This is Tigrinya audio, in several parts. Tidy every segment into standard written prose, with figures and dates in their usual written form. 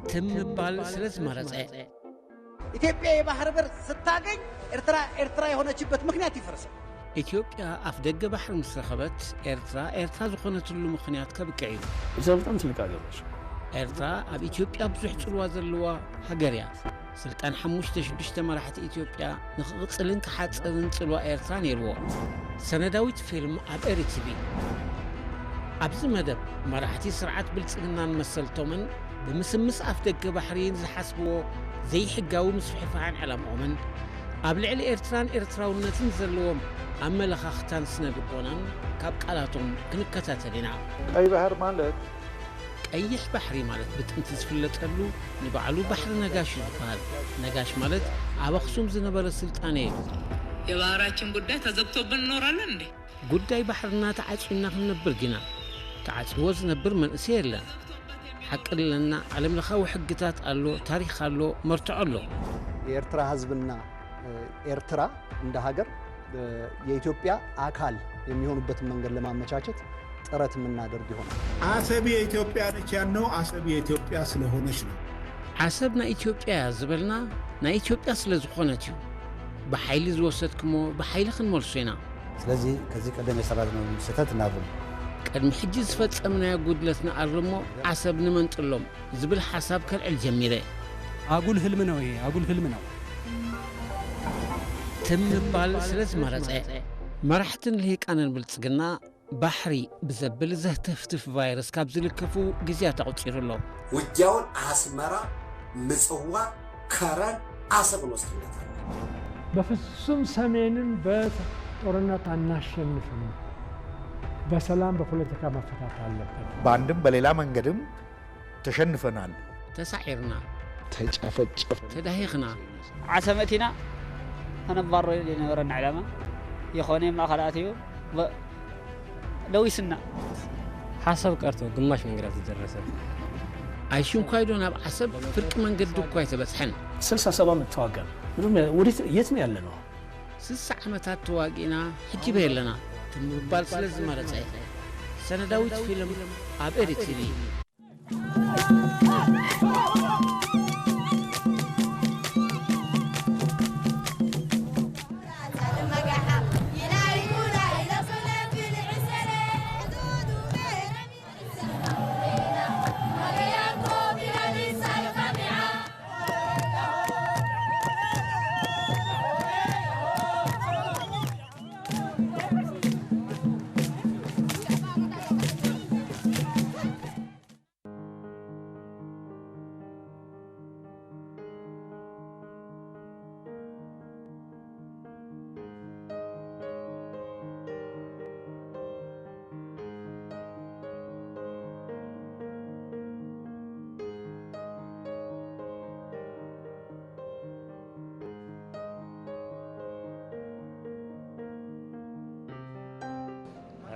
تم بال سلز مرزع ኢትዮጵያ የባህር በር ስታገኝ ኤርትራ የሆነችበት ምክንያት ይፈርሳል። ኢትዮጵያ አፍ ደገ ባህር ምስረኸበት ኤርትራ ዝኾነትሉ ምክንያት ከብቅዕ እዩ። እዚ በጣም ትልቅ አገባሽ ኤርትራ ኣብ ኢትዮጵያ ብዙሕ ጽልዋ ዘለዋ ሃገር እያ። ስልጣን 5-6 መራሕቲ ኢትዮጵያ ንኽቕፅልን ክሓፀብን ጽልዋ ኤርትራ ነይርዎ። ሰነዳዊት ፊልም ኣብ ኤርቲቪ ኣብዚ መደብ መራሕቲ ስርዓት ብልጽግናን መሰልቶምን ብምስምስ ኣፍ ደገ ባሕሪን ዝሓስብዎ ዘይሕጋዊ ምስፍሕፋሕን ዕላምኦምን ኣብ ልዕሊ ኤርትራን ኤርትራውነትን ዘለዎም ኣመለኻኽታን ስነልቦናን ካብ ቃላቶም ክንከታተል ኢና። ቀይ ባህር ማለት ቀይሕ ባሕሪ ማለት ብጥንቲ ዝፍለጠሉ ንባዕሉ ባሕሪ ነጋሽ ዝበሃል። ነጋሽ ማለት ኣብ ኣኽሱም ዝነበረ ስልጣነ እዩ። የባህራችን ጉዳይ ተዘግቶብን እንኖራለን እንዴ? ጉዳይ ባሕርና ተዓፂና ክንነብር ግና ተዓፅዎ ዝነብር መንእሰይ የለን። حق لنا علم لخاو حقتات አሎ ታሪክ አሎ መርትዖ አሎ። የኤርትራ ህዝብና ኤርትራ እንደ ሀገር የኢትዮጵያ አካል የሚሆኑበት መንገድ ለማመቻቸት ጥረት የምናደርግ ይሆናል። አሰብ የኢትዮጵያ ነች ያነው አሰብ የኢትዮጵያ ስለሆነች ነው። አሰብና ኢትዮጵያ ዝብልና ና ኢትዮጵያ ስለዝኾነት እዩ። በኃይል ዝወሰድክሞ በኃይል ክንመልሶና። ስለዚህ ከዚህ ቀደም የሰራነው ስህተት እናርም። قدم حجي زفصمنا يغودلتنا አርሞ አሰብ ንመንጥሎም ዝብል ሐሳብ ከልዕል ጀሚረ። አጉል ህልም ነው ይሄ አጉል ህልም ነው። ትምባል ስለዝ መረጸ መራሕትን ልሂቃንን ብልጽግና ባሕሪ ብዘብል ዘህተፍትፍ ቫይረስ ካብ ዝልከፉ ግዜያት ኣቁፂሩሎ ውጊያውን አስመራ ምጽዋ ከረን አሰብ ወስደታል። በፍጹም ሰሜንን በጦርነት አናሸንፍም። በሰላም በፖለቲካ መፈታት አለበት። በአንድም በሌላ መንገድም ተሸንፈናል። ተሳዒርና ተጨፈጨፍ ተዳሂኽና ዓሰመቲና ተነባሮ የነበረን ዓላማ የኾነ ማኸላትዩ ለዊስና ሐሳብ ቀርቶ ግማሽ መንገድ ተደረሰ። አይሽን ካይዶ ናብ ዓሰብ ፍርቅ መንገድ ድኳ የተበጽሐን 67 ምትዋጋን ወዴት የት ነው ያለነው? 60 ዓመታት ተዋጊና ሕጂ በየለና ትምባል ስለዝ መረጸ ሰነዳዊት ፊልም ኣብ ኤርቲቪ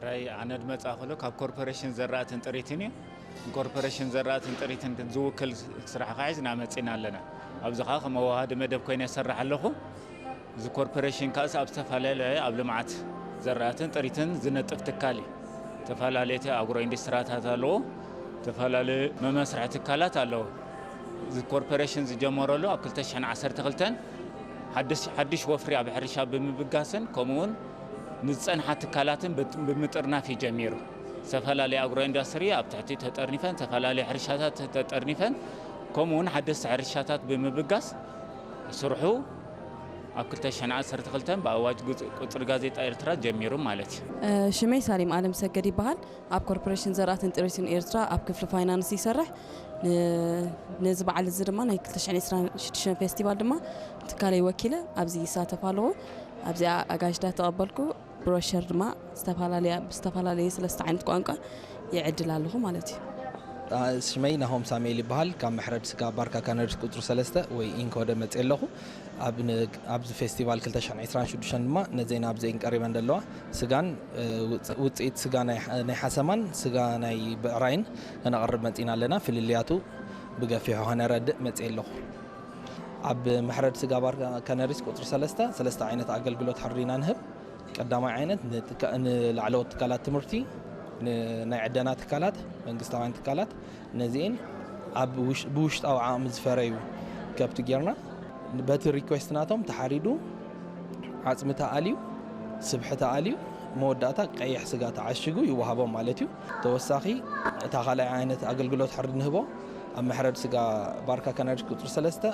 راي عند مصاخلو كاب كوربوريشن زراتن طريتني كوربوريشن زراتن طريتن زوكل سرح قاعزنا مصينا لنا ابزخا كمواهد مدب كاين يسرح لكو ز كوربوريشن كاس ابتفالله اب لمعات زراتن طريتن زنطف تكالي تفالاليته اغرو اندستريات አለው ተፈላለ መመስራት ካላት አለው ዝ ኮርፖሬሽን ዝጀመረሉ ኣብ 2012 ሓድሽ ወፍሪ ኣብ ሕርሻ ብምብጋሰን ከምኡን ንጸንሓት ካላትን ብምጥርናፍ ይጀሚሩ ተፈላለ አግሮ ኢንዱስትሪ ኣብ ትሕቲ ተጠርኒፈን ተፈላለ ሕርሻታት ተጠርኒፈን ከምኡን ሓድሽ ሕርሻታት ብምብጋስ ስርሑ ኣብ 2012 በአዋጅ ቁጥር ጋዜጣ ኤርትራ ጀሚሩ ማለት ሽመይ ሳሊም ዓለም ሰገድ ይባሃል ኣብ ኮርፖሬሽን ዘራትን ጥሪትን ኤርትራ ኣብ ክፍሊ ፋይናንስ ይሰርሕ ነዚ በዓል እዚ ድማ ናይ 2026 ፌስቲቫል ድማ ትካለይ ወኪለ ኣብዚ ይሳተፋለሁ ኣብዚ ኣጋጅዳ ተቀበልኩ ብሮሸር ድማ ዝተፋላለየ ሰለስተ ዓይነት ቋንቋ ይዕድል ኣለሁ ማለት እዩ ሽመይ ናሆም ሳሙኤል ይባሃል ካብ ምሕረድ ስጋ ባርካ ካናድስ ቁጥር 3 ወይ ኢንኮደ መጽለኹ ኣብ ፌስቲቫል 2026 ድማ ነዜና ኣብ ዘይን ቀሪበን ደለዋ ስጋን ውጽኢት ስጋ ናይ ሓሰማን ስጋ ናይ ብዕራይን ነቐርብ መጽና ኣለና ፍልልያቱ ብገፊሕ ሆነ ረድ መጽለኹ ኣብ ምሕረድ ስጋ ባርካ ካናድስ ቁጥር 3 ዓይነት ኣገልግሎት ሕሪና ንህብ ቀዳማይ ዓይነት ንላዕለዎት ትካላት ትምህርቲ ናይ ዕደና ትካላት መንግስታውያን ትካላት ነዚአን ኣብ ብውሽጣዊ ዓቕሚ ዝፈረዩ ከብቲ ጌርና በቲ ሪኩዌስት ናቶም ተሓሪዱ ዓፅሚ ተኣልዩ ስብሒ ተኣልዩ መወዳእታ ቀይሕ ስጋ ተዓሽጉ ይወሃቦም ማለት እዩ ተወሳኺ እታ ካልኣይ ዓይነት ኣገልግሎት ሕርድ ንህቦ ኣብ መሕረድ ስጋ ባርካ ካናድሽ ቁጥር 3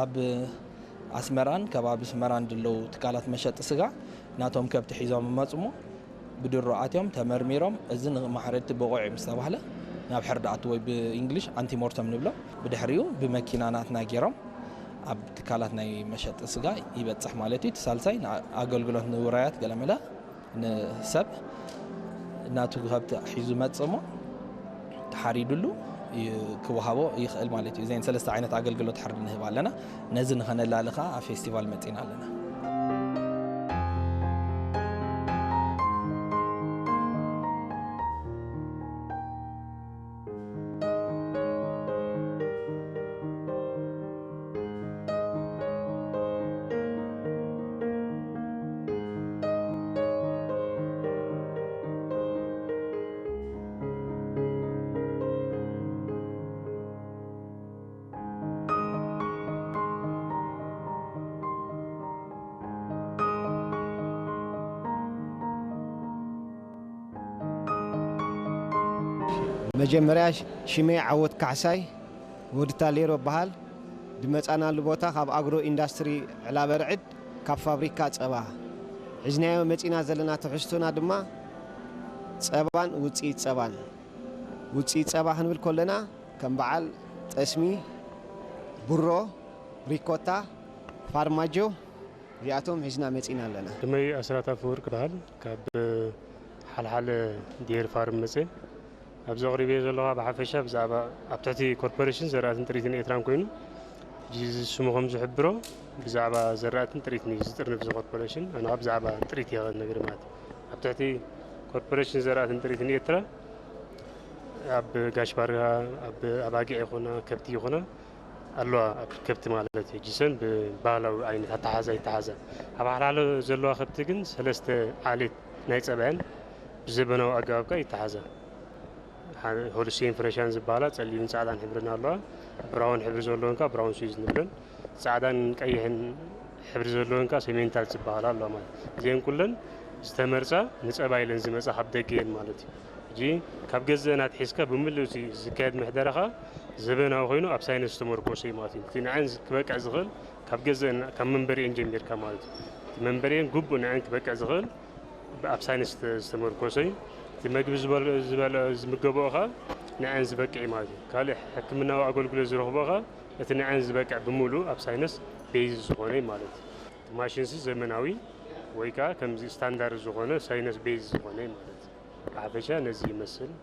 ኣብ ኣስመራን ከባቢ ኣስመራን ድለው ትካላት መሸጢ ስጋ ናቶም ከብቲ ሒዞም መፅሞ ብድሮ ኣትዮም ተመርሚሮም እዚ ንማሕረድቲ በቑዕ ምስ ተባህለ ናብ ሕርዲ ኣቱ ወይ ብእንግሊሽ አንቲሞርተም ንብሎ ብድሕሪኡ ብመኪና ናትና ጌሮም ኣብ ትካላት ናይ መሸጢ ስጋ ይበፅሕ ማለት እዩ ሳልሳይ ኣገልግሎት ንውራያት ገለመለ ንሰብ እናቱ ከብቲ ሒዙ መፅሞ ተሓሪዱሉ ክወሃቦ ይኽእል ማለት እዩ እዘን ሰለስተ ዓይነት ኣገልግሎት ሕርዲ ንህብ ኣለና ነዚ ንኸነላልኻ ኣብ ፌስቲቫል መፂና ኣለና መጀመርያ ሽመይ ዓወት ካሕሳይ ወድታ ሌሮ በሃል ድመፃናሉ ቦታ ካብ ኣግሮ ኢንዳስትሪ ዕላበ ርዕድ ካብ ፋብሪካ ጸባ ሕዝናዮ መፂና ዘለና ትሕዝቶና ድማ ጸባን ውፅኢት ጸባ ክንብል ከለና ከም በዓል ጠስሚ ቡሮ ሪኮታ ፋርማጆ እዚኣቶም ሒዝና መፂና ኣለና ድመይ ኣስራት ኣፈወርቅ በሃል ካብ ሓልሓለ ዲር ፋርም መፅእ ኣብዚ ኣቕሪበ ዘለኹ ብሓፈሻ ብዛዕባ ኣብ ትሕቲ ኮርፖሬሽን ዘራእትን ጥሪትን ኤርትራን ኮይኑ ስሙ ከም ዝሕብሮ ብዛዕባ ዘራእትን ጥሪትን እዩ ዝጥርንፍ ዚ ኮርፖሬሽን ኣነ ብዛዕባ ጥሪት ይኸ ነገር ማለት ኣብ ትሕቲ ኮርፖሬሽን ዘራእትን ጥሪትን ኤርትራ ኣብ ጋሽ ባርጋ ኣብ ኣባጊዕ ይኹና ከብቲ ይኹና ኣለዋ ኣብ ከብቲ ማለት እዩ ጅሰን ብባህላዊ ዓይነት ኣተሓዛ ይተሓዛ ኣብ ሓላሎ ዘለዋ ከብቲ ግን ሰለስተ ዓሌት ናይ ፀባያን ብዘበናዊ ኣገባብካ ይተሓዛ ሆልስቴን ፍሬሻን ዝበሃላ ጸሊምን ጻዕዳን ሕብርና ኣለዋ ብራውን ሕብሪ ዘለወንካ ብራውን ስዊዝ ንብለን ጻዕዳን ቀይሕን ሕብሪ ዘለወንካ ሰሜንታል ዝበሃላ ኣለዋ ማለት እዚአን ኩለን ዝተመርፃ ንፀባ ኢለን ዝመፃ ካብ ደገየን ማለት እዩ እጂ ካብ ገዘአና ትሒዝካ ብምልእ ዝካየድ ምሕደራኻ ዘበናዊ ኮይኑ ኣብ ሳይንስ ተመርኮሰ እዩ ማለት እዩ እቲ ንዓን ክበቅዕ ዝኽእል ካብ ገዘአን ካብ መንበሪአን ጀሚርካ ማለት እዩ መንበሪአን ግቡእ ንዓን ክበቅዕ ዝኽእል ኣብ ሳይንስ ዝተመርኮሰ እዩ መግቢ ዝምገበኦኻ ንዓን ዝበቅዕ ማለት እዩ ካልእ ሕክምናዊ ኣገልግሎት ዝረኽቦኻ እቲ ንዓን ዝበቅዕ ብምሉእ ኣብ ሳይንስ ቤዝ ዝኾነ ማለት እዩ ማሽንስ ዘመናዊ ወይ ከዓ ከምዚ ስታንዳርድ ዝኾነ ሳይንስ ቤዝ ዝኾነ ማለት እዩ ብሓፈሻ ነዚ ይመስል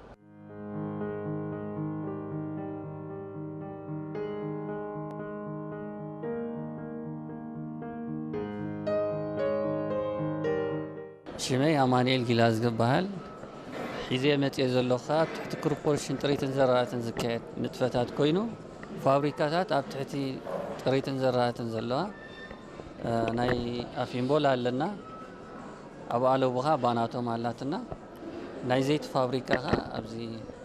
ሽመይ ኣማኑኤል ጊላዝ ዝበሃል ሒዜ መፅእ ዘለኹ ኣብ ትሕቲ ኮርፖሬሽን ጥሪትን ዘራእትን ዝካየድ ንጥፈታት ኮይኑ ፋብሪካታት ኣብ ትሕቲ ጥሪትን ዘራእትን ዘለዋ ናይ ኣፊምቦል ኣለና ኣብ ኣለቡኻ ባናቶም ኣላትና ናይ ዘይቲ ፋብሪካ ኸ ኣብዚ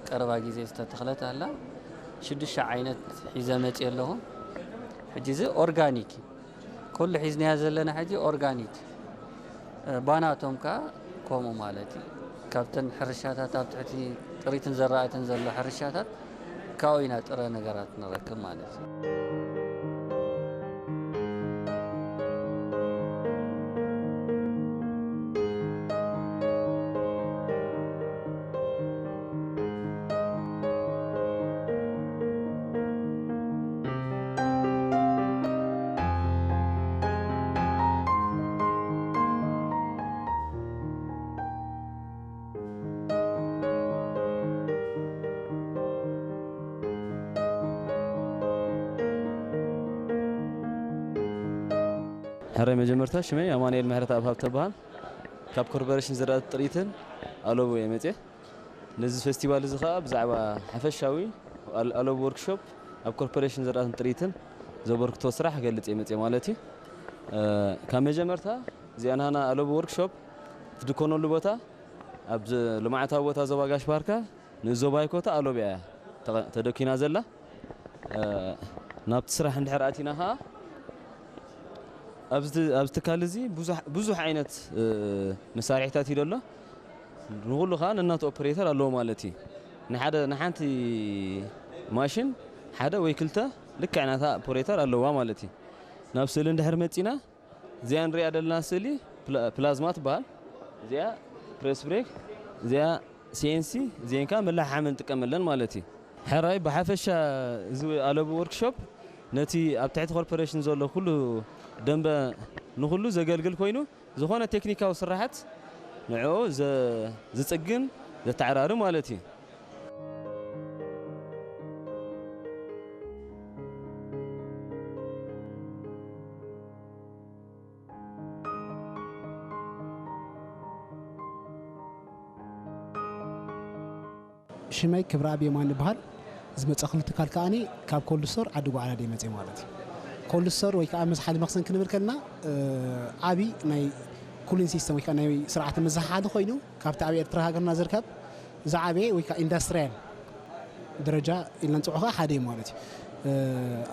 ቀረባ ግዜ ዝተተኽለት ኣላ 6 ዓይነት ሒዘ መፅእ ኣለኹ ሕጂ እዚ ኦርጋኒክ ኩሉ ሒዝናያ ዘለና ሕጂ ኦርጋኒክ ባናቶም ከ ከምኡ ማለት እዩ ካብተን ሕርሻታት ኣብ ትሕቲ ጥሪትን ዘራእትን ዘሎ ሕርሻታት ካብኡ ኢና ጥረ ነገራት ንረክብ ማለት እዩ حري مجمرتا شمي أماني المهرة أبهاب تبان كاب كوربوريشن زراعة طريتن ألوبو يمتى نزل فيستيفال زخاب زعوا حفشاوي ألوبو وركشوب أب كوربوريشن زراعة طريتن زبرك توسرح قلت يمتى مالتي كام مجمرتا زي أنا ألوبو وركشوب تدكونو لبوتا أبز لما عتاوت هذا باقاش باركا نزوباي كوتا ألوبيا تدكينا زلا نابت سرح عند حرقاتنا ها أبز تكالزي بزح عينت مسارعتات يدله نقول له خان النات أوبريتر اللو مالتي نحنتي ماشين حدا ويكلته لك عناتها أوبريتر اللو مالتي نفس اللي ندهر متينا زين رياض الناس اللي بلازمات بال زي بريس بريك زي سينسي زين كامل لا حامل تكملن مالتي حراي بحفش زوي ألوب وركشوب نتي أبتعت كوربوريشن زول كله دنب نخلو زقلقل كوينو زخونة تكنيكا وصراحات نعو زتسجن زتعرار مالتي شماي كبرابي ما نبهر زمت أخلو تكالكاني كاب كل صور عدو على دي متي مالتي كل صور ويكا أمس حالي مخزن كنا بركلنا عبي ناي كولين سيستم ويكا ناي سرعة مزح هذا خوينو كاب تعبي إرتراها قرنا زركب زعبي ويكا إندستريال درجة إلا نتوعها حدي مالتي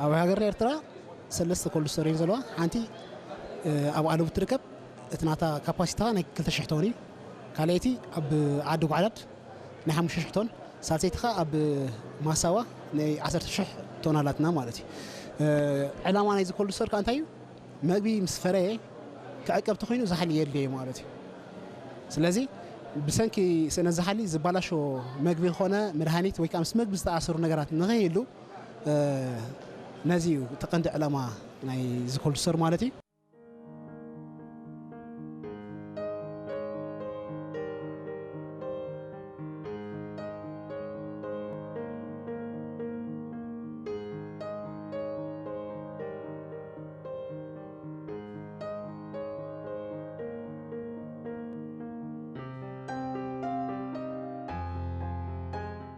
أو هاجر إرترا سلست كل صور ينزلوا عندي أو على بتركب اتناتا كاباسيتا ناي كل تشحتوني كاليتي أب عدو عدد نحن مش شحتون سالتيتها أب مساوا ناي 10 شح تونالاتنا مالتي علامة نايز كل صور كان تايو ما بي مسفرة كأكب تخينو زحلي يلي مالتي سلازي بسنكي سنة زحلي زبالشو مقبل خونه مرهانيت ويكام سمك بستأثر نجارات نغيلو نازيو تقند علامة نايز كل صور مالتي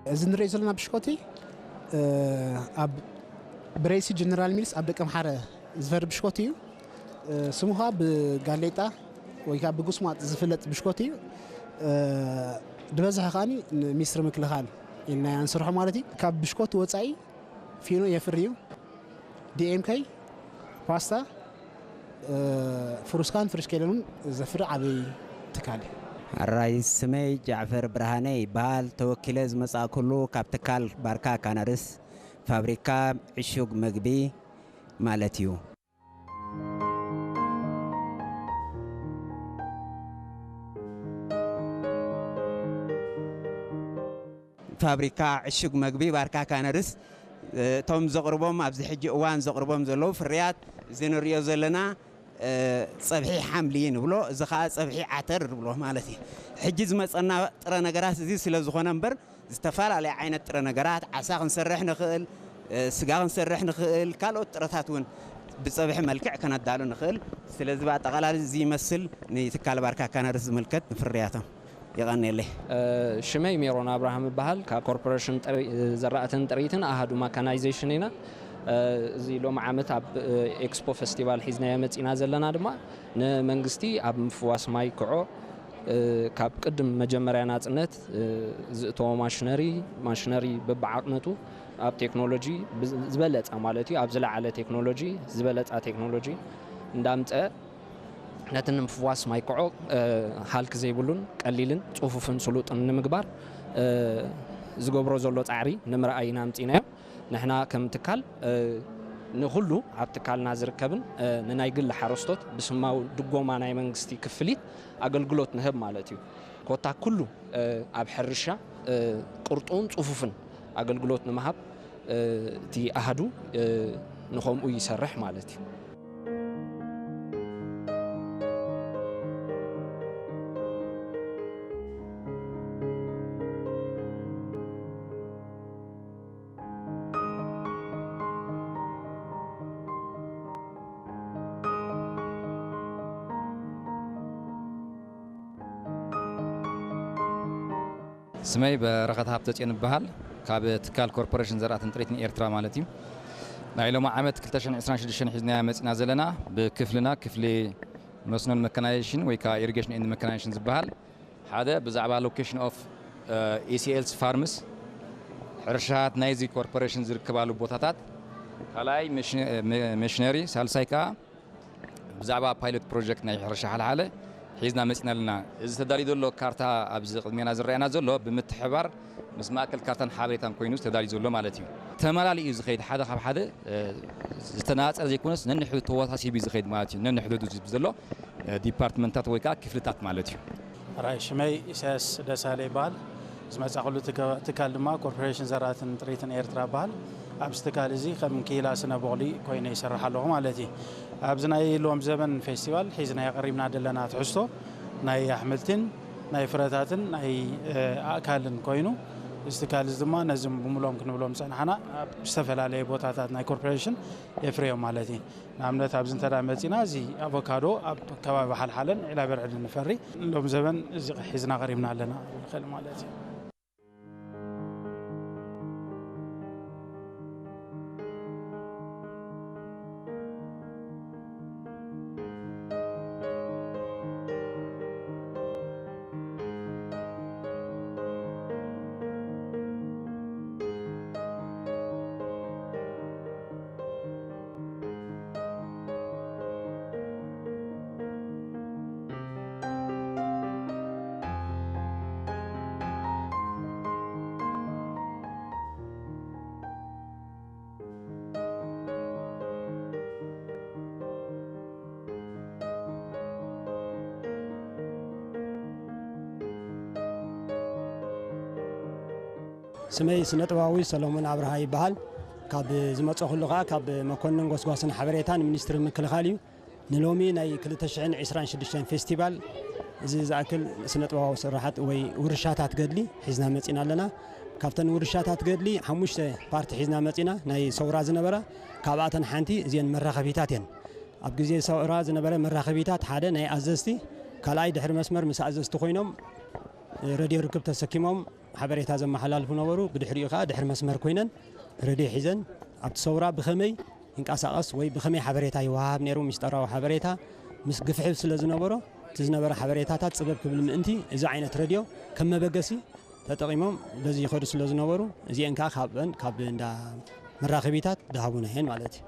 إذن رئيسنا بشكوتي أب برئيس جنرال ميلس أب كم حارة زفر بشكوتي سموها بقاليتا ويكا بقسمات زفلت بشكوتي دبزها خاني مصر مكلخان إن ينصرح مالتي كاب بشكوت وصعي فينو يفريو دي ام كي باستا فروسكان فرشكيلون زفر عبي تكالي الرئيس سمي جعفر برهاني بال توكيلز مسا كله كابتكال باركا كانارس فابريكا عشوق مقبي مالتيو فابريكا عشوق مقبي باركا كانارس توم زغربهم أبزي حجي اوان زغربهم زلو في الرياض زينو ريو زلنا صبحي حملين بلو زخا صبحي عتر بلو مالتي حجز مصنا طره نغرات زي سلا زخونه امبر استفال على عينه طره نغرات عساق نسرح نخل سغا نسرح نخل كالو طرتاتون بصبح ملكع كندالو نخل سلازي باطقلال زي يمثل نيتكال باركا كان رز ملكت فرياته يغني له شمي ميرون ابراهيم بحال كوربوريشن زراعتن طريتن احدو ميكانايزيشننا زي لوم عامت اب اكسبو فيستيفال حزنا يمصينا زلنا دما نمنغستي اب مفواس مايكعو كاب قدم مجمريا ناصنت زتو ماشينري ببعقنتو اب تكنولوجي زبلص مالتي اب زلعله تكنولوجي زبلص تكنولوجي እንዳምጠ ነትን مفواس مايكعو حالك زيبلون قليلن صفوفن سلوطن ንምግባር ዝገብሮ ዘሎ ጻዕሪ ንምርኣይና ምጽናዮ نحنا كم تكال نخلو عبتكالنا زركبن نناي قل حرستوت بسماو دقوما ناي منغستي كفليت أقلقلوت نهب مالتيو كوتا كلو أب حرشة قرطون صفوفن أقلقلوت نمهب تي أهدو نخوم يسرح مالتيو سمي برخت هابتت ينبهال كاب تكال كوربوريشن زراعتن طريتن إيرترا مالتي نايلو ما عمت كلتاشن 26 حزنا مصنا زلنا بكفلنا كفلي مسنون ميكانايزيشن ويكا إيريجيشن إند ميكانايزيشن زبهال ሓደ ብዛዕባ ሎኬሽን ኦፍ ACL's ፋርምስ ሕርሻት ናይዚ ኮርፖሬሽን ዝርከባሉ ቦታታት ካልኣይ ሚሽነሪ ሳልሳይ ከዓ ብዛዕባ ፓይሎት ፕሮጀክት ናይ ሕርሻ ሓልሓለ ሒዝና መፂና ኣለና እዚ ተዳልዩ ዘሎ ካርታ ኣብዚ ቅድሜና ዝረአየና ዘሎ ብምትሕባር ምስ ማእከል ካርታን ሓበሬታን ኮይኑ ተዳልዩ ዘሎ ማለት እዩ ተመላሊኡ ዝኸይድ ሓደ ካብ ሓደ ዝተናፀረ ዘይኮነስ ነንሕዱ ተወሳሲቡ ዝኸይድ ማለት እዩ ነንሕዱ ዘሎ ዲፓርትመንታት ወይ ከዓ ክፍልታት ማለት እዩ ራይ ሽመይ ኢሳያስ ደሳለ ይበሃል ዝመጻኸሉ ትካል ድማ ኮርፖሬሽን ዘራእትን ጥሪትን ኤርትራ ይበሃል ኣብዚ ትካል እዚ ከም ኪላ ስነ በቕሊ ኮይነ ይሰርሕ ኣለኹ ማለት እዩ ኣብዚ ናይ ሎም ዘመን ፌስቲቫል ሒዝና የቐሪብና ዘለና ትሕዝቶ ናይ ኣሕምልትን ናይ ፍረታትን ናይ ኣካልን ኮይኑ እዚ ትካል እዚ ድማ ነዚም ብምሎም ክንብሎም ፀናሕና ኣብ ዝተፈላለየ ቦታታት ናይ ኮርፖሬሽን የፍርዮም ማለት እዩ ንኣብነት ኣብዚ እንተዳ መፂና እዚ ኣቮካዶ ኣብ ከባቢ ሓልሓለን ዒላ በርዕድ ንፈሪ ሎም ዘመን እዚ ሒዝና ቀሪብና ኣለና ንኽእል ማለት እዩ ስመይ ስነጥባዊ ሰሎሞን አብርሃ ይበሃል ካብ ዝመጽእ ኩሉ ኸዓ ካብ መኮንን ጎስጓስን ሓበሬታን ሚኒስትሪ ምክልኻል እዩ ንሎሚ ናይ 2026 ፌስቲቫል እዚ ዝኣክል ስነጥባዊ ስራሓት ወይ ውርሻታት ገድሊ ሒዝና መፂና ኣለና ካብተን ውርሻታት ገድሊ 5 ፓርቲ ሒዝና መፂና ናይ ሰውራ ዝነበረ ካብኣተን ሓንቲ እዚን መራኸቢታት እየን ኣብ ግዜ ሰውራ ዝነበረ መራኸቢታት ሓደ ናይ ኣዘዝቲ ካልኣይ ድሕሪ መስመር ምስ ኣዘዝቲ ኮይኖም ሬድዮ ርክብ ተሰኪሞም ሓበሬታ ዘመሓላልፉ ነበሩ ብድሕሪኡ ከዓ ድሕሪ መስመር ኮይነን ሬድዮ ሒዘን ኣብቲ ሰውራ ብኸመይ ይንቀሳቐስ ወይ ብኸመይ ሓበሬታ ይወሃብ ነይሩ ምስጢራዊ ሓበሬታ ምስ ግፍሕብ ስለ ዝነበሮ እቲ ዝነበረ ሓበሬታታት ፅበብ ክብል ምእንቲ እዚ ዓይነት ሬድዮ ከም መበገሲ ተጠቂሞም በዚ ይኸዱ ስለ ዝነበሩ እዚአን ከዓ ካብ እንዳ መራኸቢታት ዝሃቡና እየን ማለት እዩ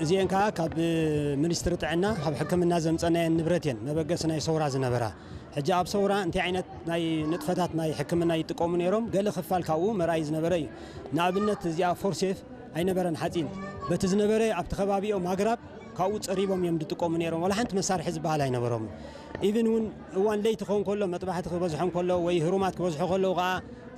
እዚአን ከዓ ካብ ሚኒስትሪ ጥዕና ካብ ሕክምና ዘምፀናየን ንብረት እየን መበገሲ ናይ ሰውራ ዝነበራ ሕጂ ኣብ ሰውራ እንታይ ዓይነት ናይ ንጥፈታት ናይ ሕክምና ይጥቀሙ ነይሮም ገለ ክፋል ካብኡ መርኣይ ዝነበረ እዩ ንኣብነት እዚኣ ፎርሴፍ ኣይነበረን ሓፂን በቲ ዝነበረ ኣብቲ ከባቢኦም ኣግራብ ካብኡ ፀሪቦም እዮም ዝጥቀሙ ነይሮም ወላ ሓንቲ መሳርሒ ዝበሃል ኣይነበሮም ኢቭን እውን እዋን ለይቲ ክኸውን ከሎ መጥባሕቲ ክበዝሖም ከሎ ወይ ህሩማት ክበዝሖ ከለዉ ከዓ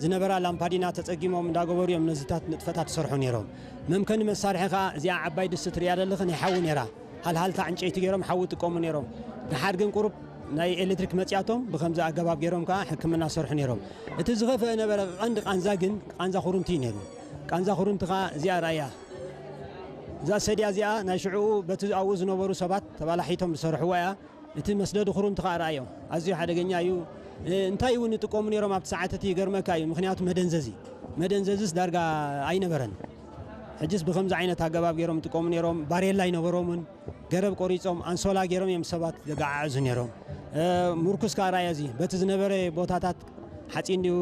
ዝነበራ ላምፓዲና ተፀጊሞም እንዳገበሩ እዮም ነዚታት ንጥፈታት ዝሰርሑ ነይሮም መምከኒ መሳርሒ ከዓ እዚኣ ዓባይ ድስቲ ትሪኣ ዘለኹ ናይ ሓዊ ነይራ ሃልሃልታ ዕንጨይቲ ገይሮም ሓዊ ይጥቀሙ ነይሮም ድሓር ግን ቁሩብ ናይ ኤሌክትሪክ መፅያቶም ብከምዚ ኣገባብ ገይሮም ከዓ ሕክምና ዝሰርሑ ነይሮም እቲ ዝኸፍአ ነበረ ቀንዲ ቃንዛ ግን ቃንዛ ኩርምቲ እዩ ነይሩ ቃንዛ ኩርምቲ ከዓ እዚኣ ራእያ እዛ ሰድያ እዚኣ ናይ ሽዑኡ በቲ ኣብኡ ዝነበሩ ሰባት ተባላሒቶም ዝሰርሕዋ እያ እቲ መስደዲ ኩርምቲ ከዓ ራእዮም ኣዝዩ ሓደገኛ እዩ እንታይ እውን ይጥቀሙ ነይሮም ኣብቲ ሰዓታት ይገርመካ እዩ ምክንያቱ መደንዘዝስ ዳርጋ ኣይነበረን ሕጅስ ብከምዚ ዓይነት ኣገባብ ገይሮም ይጥቀሙ ነይሮም ባሬላ ይነበሮምን ገረብ ቆሪፆም አንሶላ ገይሮም እዮም ሰባት ዘጋዓዕዙ ነይሮም ምርኩስ ከዓ ራእያ እዚ በቲ ዝነበረ ቦታታት ሓፂን ድዩ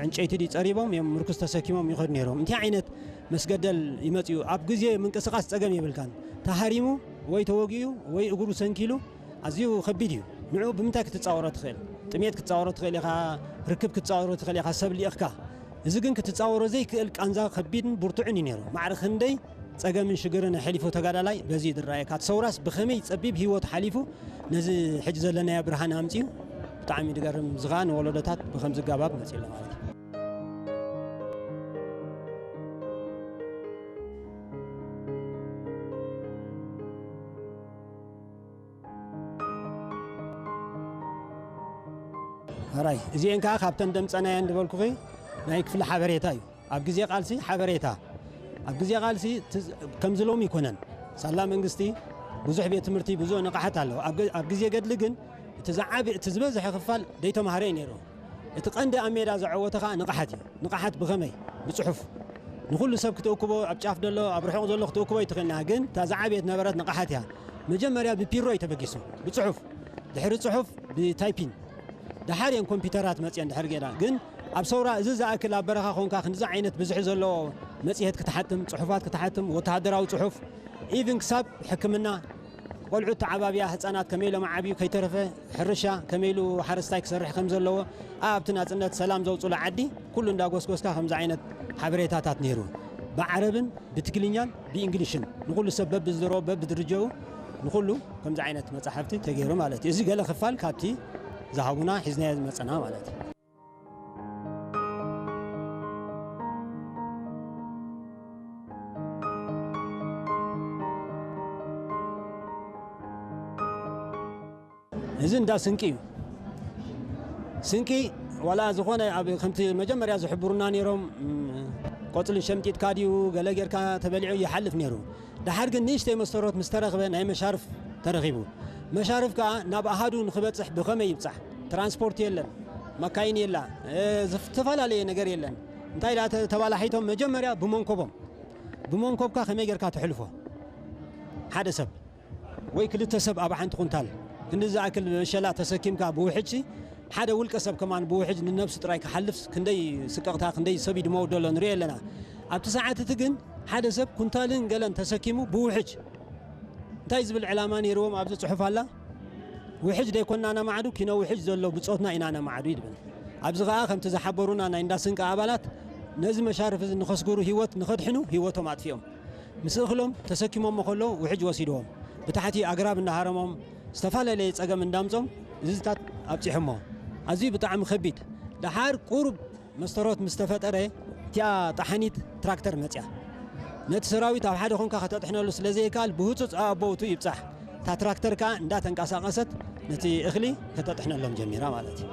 ዕንጨይቲ ድዩ ፀሪቦም እዮም ምርኩስ ተሰኪሞም ይኸዱ ነይሮም እንታይ ዓይነት መስገደል ይመፅኡ ኣብ ግዜ ምንቅስቃስ ፀገም የብልካን ተሃሪሙ ወይ ተወጊኡ ወይ እግሩ ሰንኪሉ ኣዝዩ ከቢድ እዩ ንዑ ብምንታይ ክትፃወሮ ትኽእል ጥሜት ክትፃወሮ ትኽእል ኢኻ ርክብ ክትፃወሮ ትኽእል ኢኻ ሰብ ሊእኽካ እዚ ግን ክትፃወሮ ዘይክእል ቃንዛ ከቢድን ብርቱዕን እዩ ነይሩ ማዕርኽ ክንደይ ፀገምን ሽግርን ሓሊፉ ተጋዳላይ በዚ ይድረአየካ ሰውራስ ብኸመይ ፀቢብ ሂወት ሓሊፉ ነዚ ሕጂ ዘለናዮ ብርሃን ኣምፅኡ ብጣዕሚ ድገርም ዝኻ ንወለዶታት ብከምዚ ጋባብ መፅኡ ኣሎ ማለት እዩ هراي زين كا خابتن دمصنا يندبلكو ናይ ክፍለ ሓበሬታ እዩ ኣብ ግዜ ቃልሲ ሓበሬታ ኣብ ግዜ ቃልሲ ከምዝሎም ይኮነን ሳላ መንግስቲ ብዙሕ ቤት ትምህርቲ ብዙሕ ንቃሓት ኣሎ ኣብ ግዜ ገድሊ ግን تزعب تزبزح خفال ديتو مهرين يرو اتقند أميرا زعوتها نقحت بغمي بصحف نقول سب كتوكبو أبشاف دلو أبرحون دلو كتوكبو يتقلنا جن تزعبت نبرت نقحتها مجمريا ببيرو يتبقيسو بصحف دحر الصحف بتايبين دحارين كمبيوترات متين دحر جينا جن أبصورة إذا أكل أبرها خونك خنز عينت بزح زلو متيهت كتحتم صحفات كتحتم وتهدروا صحف إيفن كسب حكمنا قلعوا تعبابيا حصانات كميلو معابيو كيترفه حرشا كميلو حرستاي كسرح خمزلو ابتنا صنت سلام زوصو لعدي كل اندا غوسغوسكا خمز عينت حبريتاتات نيرو بعربن بتكلينيان بانجليشن نقول سبب بزرو ببدرجو نقولو خمز عينت مصحفتي تغيرو مالتي ازي قال خفال كابتي زهاونا حزنا مصنا مالتي إذن دا سنكي ولا زخونة أبي خمتي مجمريا زحبرنا نيروم قتل شمتيت كاديو قال كا تبلعو يحلف نيرو ده حرق نيشتي مستروت مسترغبه ناي مشارف ترغيبو مشارف كا ناب أحدو نخبتصح بخمي يبصح ترانسبورت يلن مكاين يلا تفعلالي نجار يلن انتاي لا تبالا حيتهم مجمريا بمونكوب كا خمي كا تحلفه حدا سب ويكل تسب أبا حنت قنتال كندز أكل مشلات تسكيم كا بوحجي حدا والكسب كمان بوحج من نفس ترايك حلف كندي سكرتها كندي سبي دمو دولار نريال لنا أبت ساعات تجن حدا سب كنتالين قالن تسكيمو بوحج تايز بالعلامان يروم أبز صحف هلا وحج ده كنا أنا معدو كنا وحج زلوا بصوتنا إن أنا معدو يدبن أبز غا خم تزحبرونا أنا إنداسن كعبالات نزم مشارف إذا نخص جورو هيوت نخد حنو هيوتهم عاد فيهم مسخلهم تسكيمهم مخلو وحج وسيدهم بتحتي أقرب النهارهم استفعل لي تسقى من دامزهم زيتات أبتحمه عزيز بطعم خبيت دحار قرب مستروت مستفترة تيا طحنيت تراكتر متيا نت سراوي تاع حدا خونكا خططحنا له سلازي قال بهوص ابوتو يبصح تا تراكتر كا اندا تنقسقست نتي اخلي خططحنا لهم جميرا مالتي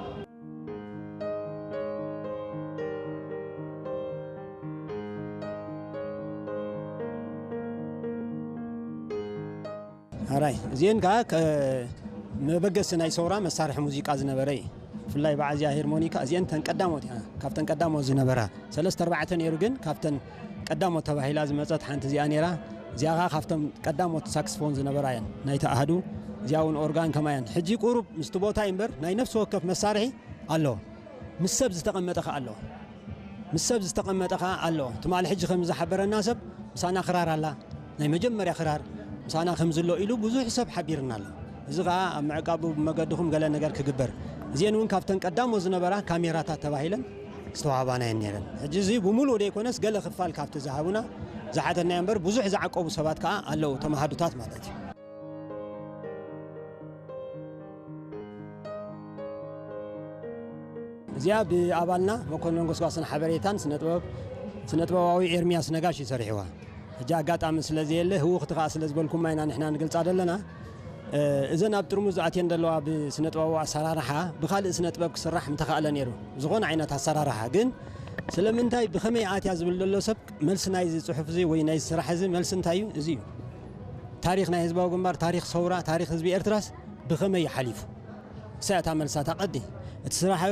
هراي زين كاك مبقسنا يسورا مسارح موسيقى زنبري فلاي بعزيا هيرمونيكا زين تنقداموت كافتن قدامو زنبرا 3-4 يرجن كافتن قدامو تباهي لازم مصات حنت زيانيرا زياغا كافتن قدامو ساكسفون زنبراين نايتا احدو زياون اورغان كمان حجي قرب مستبوتا ينبر ناي نفس وقف مسارحي الله مسبز تقمطخ الله مسبز تقمطخ الله تمال حجي خمز حبرنا سب مسانا خرار الله ناي مجمريا خرار مسانا خمزلو إلو بزوح حساب حبيرنا الله زغا معقابو مقدخم قال نجار كجبر زين وين كافتن قدام وزنبرا كاميرات تباهيلن استوعبنا ينيرن حجزي بمولو ديكونس قال خفال كافت زهابنا زحاتنا ينبر بزوح زعقوب سبات كا الله تمهدوتات مالتي زياب بأبالنا مكونن قصقاصن حبريتان سنتبواوي إرمياس نقاشي سريحوا جا قاطع مثل زي اللي هو اختقاء سلازبلكم ماينا نحنا نقلص عدلنا إذا نبترمو زعتين دلوا بسنتبوا سرارحة بخالق سنتبوا كسرح متخاله نيرو زغون عينات سرارحة جن سلمنتاي بخمي عات يزبل له سبك ملسنا يزي صحف زي ويناي سرح زي ملسنتايو زيو تاريخنا يزبوا جنبار تاريخ صورة تاريخ زبي إرتراس بخمي حليف ساعة ملسات قدي تسرح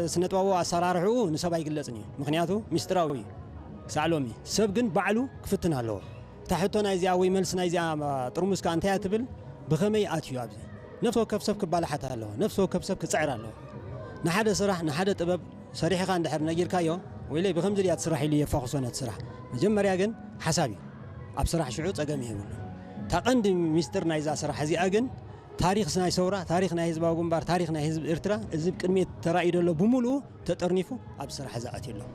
سنتبوا سرارحو نسبا يقلصني مخنياتو مستراوي سعلومي سبقن بعلو كفتنا له تحتنا يزي أوي ملسنا يزي ترمز كأنتها تبل بخمي آتيو أبزي نفسه كبسب كبالحة له نفسه كبسب كسعر له نحد صراح نحد طبب صريح كان دحر نجير كايو ويلي بخمس ريال صراحي لي فاخصونة صراح مجمع رياجن حسابي أبصراح شعوط أجمع يقول تقند مستر نايزا صراح زي أجن تاريخ سناي سورة تاريخ نايز باوجنبار تاريخ نايز إرترا إذا كلمة ترائد له بملو تترنيفو أبصراح زعتي له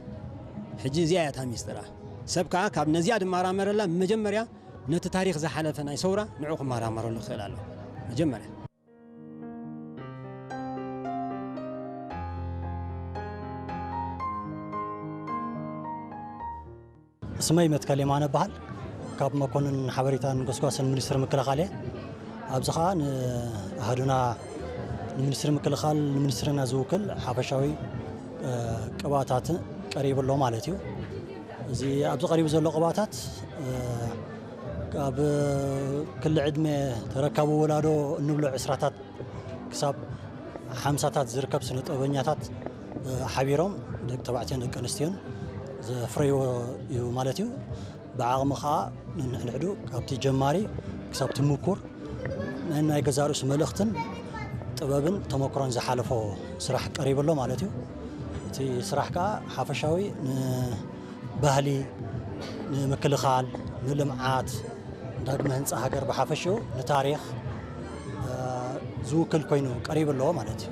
حجي زيادة مسترا سبكا كاب نزياد مرامر الله مجمريا نت تاريخ زحلة ناي سورة نعوق مرامر الله خلاله مجمريا اسمي متكلم أنا بحال كاب ما كون حبريتان قصقاص المنستر مكلخالي أبزخان هادونا المنستر مكلخال المنسترنا زوكل حبشاوي قباتات قريب له مالتيو زي أبز قريب زلوا قباتات كاب كل عدمة تركبوا ولادو نبلع عسراتات ክሳብ 50ታት ዝርከብ ስነ ጥበበኛታት ሓቢሮም ደቂ ተባዕትዮን ደቂ ኣንስትዮን ዘፍረይዎ እዩ ማለት እዩ ብዓቕሚ ከዓ ንሕንሕዱ ካብቲ ጀማሪ ክሳብ ትምኩር ናይ ገዛ ርእሱ መልእኽትን ጥበብን ተመክሮን ዝሓለፎ ስራሕ ቀሪበሎ ማለት እዩ እቲ ስራሕ ከዓ ሓፈሻዊ ንባህሊ ንምክልኻል ንልምዓት ዳግመ ህንፃ ሃገር ብሓፈሽኡ ንታሪክ ዝውክል ኮይኑ ቀሪበሎ ማለት እዩ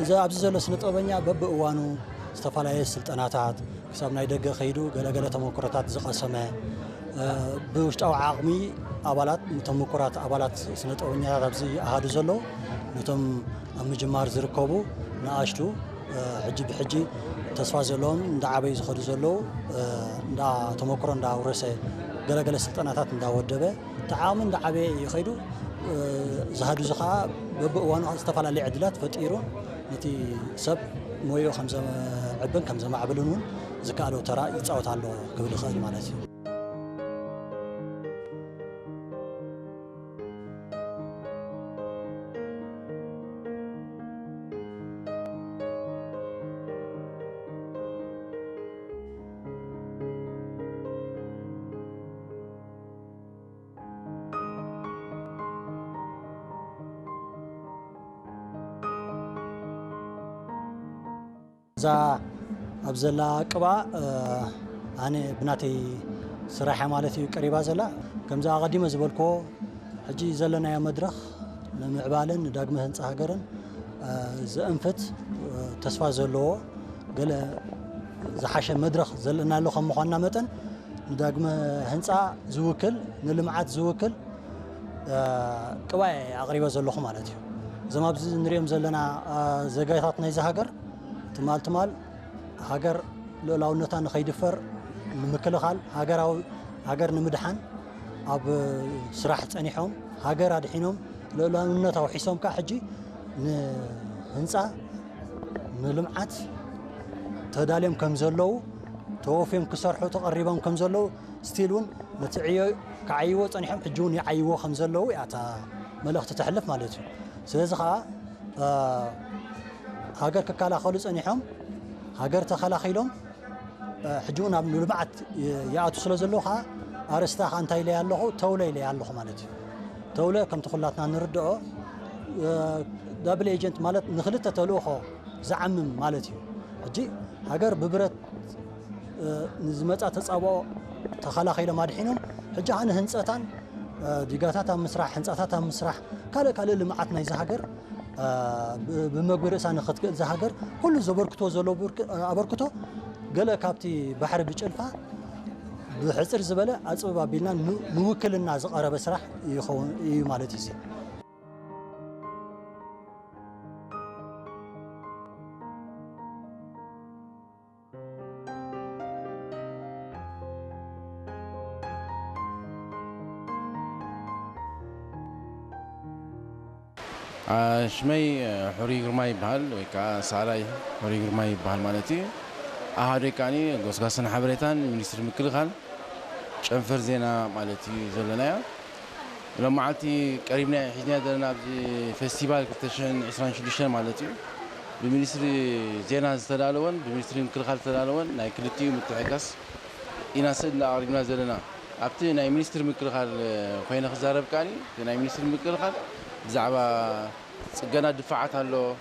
እዚ ኣብዚ ዘሎ ስነ ጥበበኛ በብእዋኑ ዝተፈላለዩ ስልጠናታት ክሳብ ናይ ደገ ከይዱ ገለገለ ተመክሮታት ዝቐሰመ ብውሽጣዊ ዓቕሚ ኣባላት ተመክራት ኣባላት ስነ ጥበበኛታት ኣብዚ ኣሃዱ ዘለዉ ነቶም ኣብ ምጅማር ዝርከቡ ንኣሽቱ ሕጂ ብሕጂ ተስፋ ዘለዎም እንዳዓበዩ ዝኸዱ ዘለዉ ተመክሮ እንዳውረሰ ገለገለ ስልጠናታት እንዳወደበ ተዓቕሚ እንዳዓበየ ይኸይዱ ዝሃዱ እዚ ከዓ በብእዋኑ ዝተፈላለዩ ዕድላት ፈጢሩ ነቲ ሰብ ሞዮ ከም ዘዕብን ከም ዘማዕብልን እውን ዝከኣሎ ተራ ይፃወት ኣሎ ክብል ይኽእል ማለት እዩ እዛ ኣብ ዘላ ቅባ ኣነ ብናተይ ስራሕ ማለት እዩ ቀሪባ ዘላ ከምዛ ቀዲመ ዝበልክዎ ሕጂ ዘለናዮ መድረኽ ንምዕባልን ንዳግመ ህንፃ ሃገርን ዘእንፍት ተስፋ ዘለዎ ገለ ዝሓሸ መድረኽ ዘለና ኣሎ ከም ምዃንና መጠን ንዳግመ ህንፃ ዝውክል ንልምዓት ዝውክል ቅባ ኣቕሪበ ዘለኹ ማለት እዩ እዞም ኣብዚ ንሪኦም ዘለና ዘጋይታት ናይዚ ሃገር ትማል ሃገር ልዕላውነታ ንኸይድፈር ንምክልኻል ሃገር ንምድሓን ኣብ ስራሕ ፀኒሖም ሃገር ኣድሒኖም ልዕላውነታ ውሒሶም ከዓ ሕጂ ንህንፃ ንልምዓት ተዳልዮም ከም ዘለዉ ተወፍዮም ክሰርሑ ተቐሪቦም ከም ዘለዉ ስቲል እውን ነቲ ዕዮ ክዓይዎ ፀኒሖም ሕጂ እውን ይዓይዎ ከም ዘለዉ እያ እታ መልእኽቲ ተሕልፍ ማለት እዩ ስለዚ ከዓ ሃገር ክከላኸሉ ፀኒሖም ሃገር ተኸላኺሎም ሕጂ እውን ኣብ ልምዓት ይኣቱ ስለ ዘለዉ ከዓ ኣርስታ ከዓ እንታይ ኢለያ ኣለኹ ተውለ ኢለያ ኣለኹ ማለት እዩ ተውለ ከምቲ ኩላትና ንርድኦ ዳብል ኤጀንት ማለት ንክልተ ተልእኾ ዝዓምም ማለት እዩ ሕጂ ሃገር ብብረት ንዝመፃ ተፃብኦ ተኸላኺሎም ኣድሒኖም ሕጂ ኣነ ህንፀታን ዲጋታት ኣብ ምስራሕ ህንፃታት ኣብ ምስራሕ ካልእ ልምዓት ናይዚ ሃገር بمقبر إنسان خد كل زهجر كل زبركتو زلو أبركتو قال كابتي بحر بيجلفا بحسر زبالة أصبح بينا نوكل الناس قرب سرح يخون يمالتي زي شمي حوري غرماي بحال ويكا سالاي حوري غرماي بحال مالتي أهاري كاني غوسغاسن حبريتان مينستر مكلخال شنفر زينا مالتي زلنا لما عالتي قريبنا حجنا درنا فيستيفال كتشن 26 مالتي بمينستر زينا زتدالون بمينستر مكلخال تدالون ناي كلتي متعكس إنا سدنا قريبنا زلنا أبتي ناي مينستر مكلخال خوينا خزارب كاني ناي مينستر مكلخال بزعبا صقنا دفعت له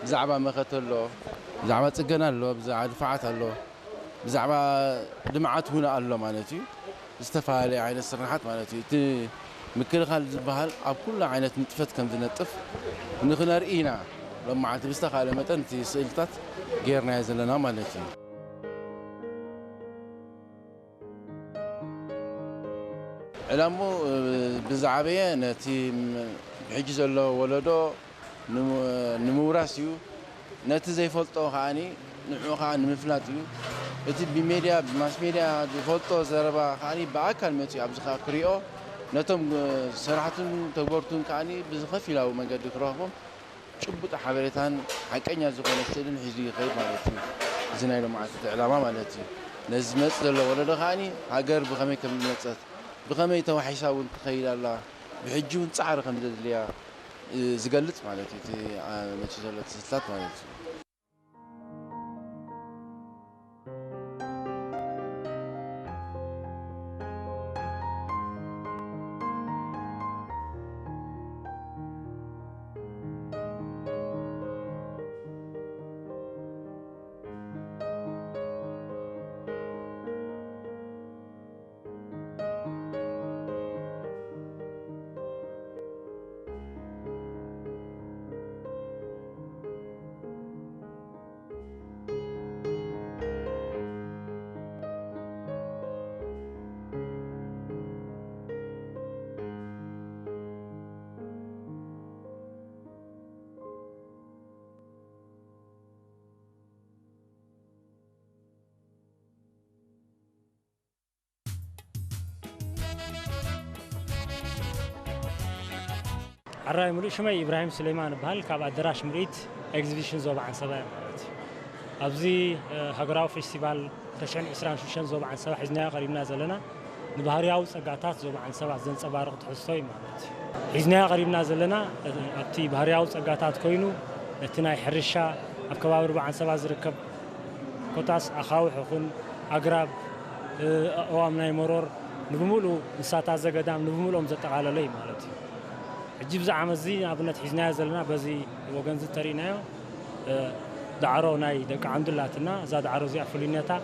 بزعبا مخت له بزعبا صقنا له بزعبا دفعت له بزعبا دمعت هنا له مالتي استفالي عين السرحات مالتي مكل خالد البهال اب كل عينت نطفت كم تنطف نخنا رئينا لما عاد بستخال متن تي سئلتات غيرنا يزلنا مالتي علامو بزعبيه نتي حجز الله ولدو نموراسيو نت زي فلطو خاني نحو خان مفلاتيو اتي بميديا بماس ميديا فلطو زربا خاني باكل متي ابزخا كريو نتم صراحتن تغورتون خاني بزخفيلاو منقد كرههم ጭቡጥ ሓበሬታን ሓቀኛ ዝኾነ ስእልን ሒዙ ይኸይድ ማለት እዩ እዚ ናይ ልምዓት ዕላማ ማለት እዩ ነዚ መፅ ዘሎ ወለዶ ከዓኒ ሃገር ብኸመይ ከም ዝመፀት ብኸመይ ተዋሒሳ እውን ትኸይድ ኣላ ብሕጂ እውን ፃዕሪ ከም ዘድልያ ዝገልጽ ማለት እቲ መቼ ዘሎ ትስላት ማለት እዩ عراي ملء شمي إبراهيم سليمان بهال كاب أدراش مريت إكزيبيشن زوب عن سبع أبزي هجراو فيستيفال تشعن إسران شوشن زوب عن سبع حزناء قريب نازلنا نبهارياو سقاطات زوب عن سبع زين سبارق تحسوي مالت حزناء قريب نازلنا أبتي بهارياو سقاطات كوينو نتنا يحرشة أبكبار عن سبع زركب كوتاس أخاو حقون أقرب أوامنا مرور نبملو نساتا زقدام نبملو مزت على لي مالتي عجيب زعم الزي أبنت حزنا زلنا بزي وجنز ترينايو دعرو ناي دك عند اللاتنا زاد عرو زي أفلينيتا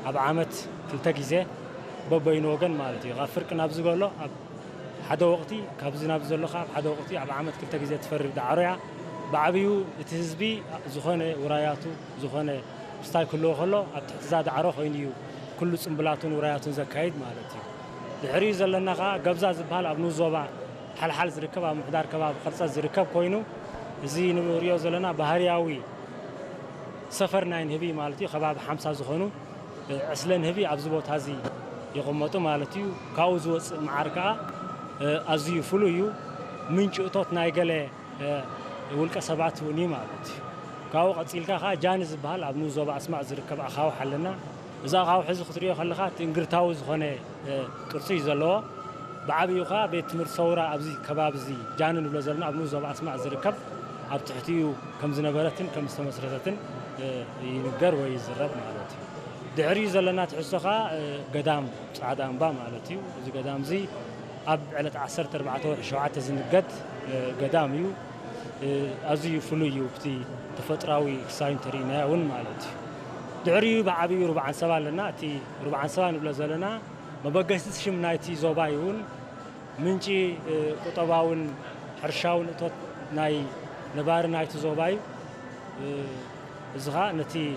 أب عامت تلتقيزه ببين وجن مالتي غفر كنا بزقوله أب حدا وقتي كابزنا بزقوله خاب حدا وقتي أب عامت تلتقيزه تفرق دعرويا بعبيو تهزبي زخانة وراياتو زخانة ستاي كله خلو أب زاد عرو خينيو كل سنبلاتون وراياتون زكايد مالتي الحريز اللي نقا قبضة زبال أبنو زوبا حل زركب محدار كباب خلصة زركب كوينو زي نوريو زلنا بهارياوي سفر ناين هبي مالتي خباب حمسة زخونو أصلاً هبي عبزبوت هذي يقومتو مالتيو كاوزوس معركة أزيو فلويو من شؤطات نايجله ولك سبعة وني مالتي كاو قتيل كا جانز بهال أبنو زوبا أسمع زركب أخاو حلنا إذا خاو حز خطريو خلخات إنجرتاو زخونة كرسي زلوا بعبي خا بيت مرصورة أبزي كباب زي جانن ولا زلنا أبنو زوبا أسمع زركب أبتحتيو كم زنبرتن كم استمسرتن ينقر ويزرب مالتي دعري زلنا تحسخا قدام عدام با مالتي زي قدام زي أب على 14 شوعات زنقد قداميو أزي فلويو بتي تفتراوي ساينترينا ون مالتي دعري بعبي ربع سبال لنا تي ربع سبال ولا زلنا ما بقيتش شم نايتي زوبايون منجي قطباون حرشاون توت ناي نبار نايتي زوباي زغا نتي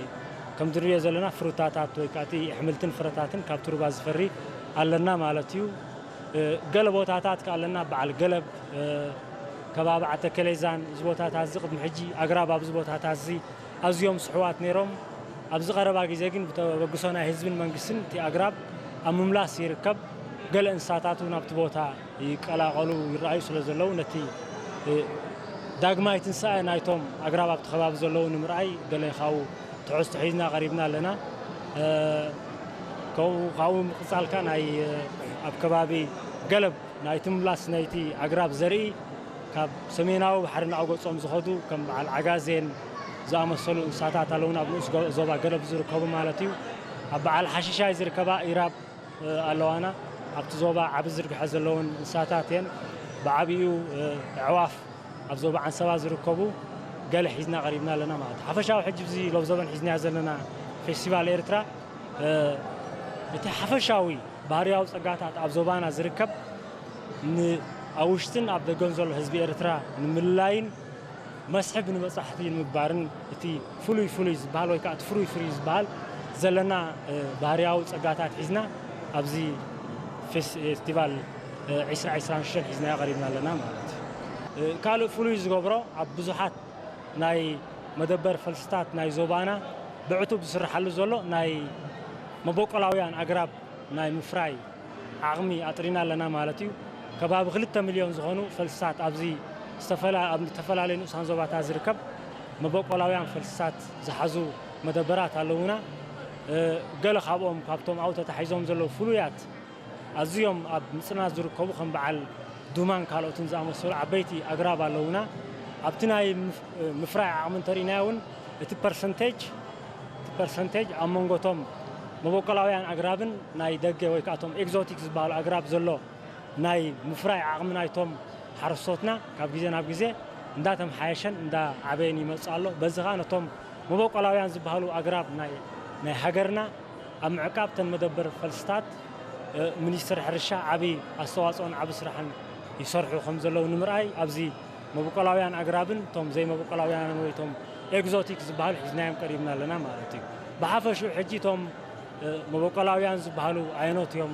كم دريه زلنا فروتاتات ويكاتي حملتن فرتاتن كابترو بازفري علنا مالتيو قلبوتاتات قالنا بعل قلب كباب عتكليزان زبوتات زقد محجي اقراب ابزبوتات زي ازيوم صحوات نيروم ابز قربا غيزي كن بغسونا حزبن منغسن تي اقراب امملاس يركب قال انساتاتو نابت بوتا يقلاقلو يرايو سلازلو نتي داغماي تنساي نايتوم اقراب تخباب زلو نمراي قال يخاو تعست حيزنا قريبنا لنا كاو مقصال كان اي اب كبابي قلب نايتم لاس نايتي اقراب زري كاب سميناو بحرنا اوغصوم زخدو كم على عغازين زامسلو انساتات لونا بنوس زوبا قلب زركبو مالتيو اب على حشيشاي زركبا ايراب الوانا اب زوبا عبزرق حزلون انساتاتين بعبيو عواف اب زوبا عن سوا زركبو قال حزنا قريبنا لنا ما حفشاو حجب زي لو زبن حزنا زلنا فيستيفال إيرترا بتاع حفشاوي بارياو صقاتات اب زوبانا زركب اوشتن اب دغنزل حزب إيرترا نملاين مسحب نبصحتي المبارن تي فلوي زبال وي كات فروي زبال زلنا بارياو صقاتات حزنا ابزي فيستيفال 2020 حزنا قريبنا لنا مالت قالوا فلوي زغبرو اب بزحات ناي مدبر فلسطات ناي زوبانا بعتو بسرحلو زلو ناي مبوقلاويان اقراب ناي مفراي عقمي اطرينا لنا مالتيو كباب 2 مليون زغونو فلسطات ابزي تفلالين سان زوباتا زركب مبوقلاويان فلسطات زحزو مدبرات علونا قال خابهم كابتوم اوتو تحيزهم زلو فلويات ازيوم اب مصنا زركبو خم بعل ዱማን ካልኦትን ዝኣመሰሉ ዓበይቲ ኣግራብ ኣለውና ኣብቲ ናይ ምፍራይ ዓቕሚ እንተሪእናዮ እውን እቲ ፐርሰንቴጅ ኣብ መንጎቶም መበቆላውያን ኣግራብን ናይ ደገ ወይ ከዓ እቶም ኤግዞቲክ ዝበሃሉ ኣግራብ ዘሎ ናይ ምፍራይ ዓቕሚ ናይቶም ሓረስቶትና ካብ ግዜ ናብ ግዜ እንዳተመሓየሸን እንዳዓበየን ይመፅእ ኣሎ በዚ ከዓ ነቶም መበቆላውያን ዝበሃሉ ኣግራብ ናይ ሃገርና ኣብ ምዕቃብ ተን መደበር ፈልስታት ሚኒስትር ሕርሻ ዓብይ ኣስተዋፅኦን ዓብይ ስራሕን ይሰርሑ ከም ዘለዉ ንምርኣይ ኣብዚ መበቆላውያን ኣግራብን እቶም ዘይመበቆላውያን ወይ እቶም ኤግዞቲክ ዝበሃሉ ሒዝናዮም ቀሪብና ኣለና ማለት እዩ ብሓፈሽኡ ሕጂ እቶም መበቆላውያን ዝበሃሉ ዓይነት እዮም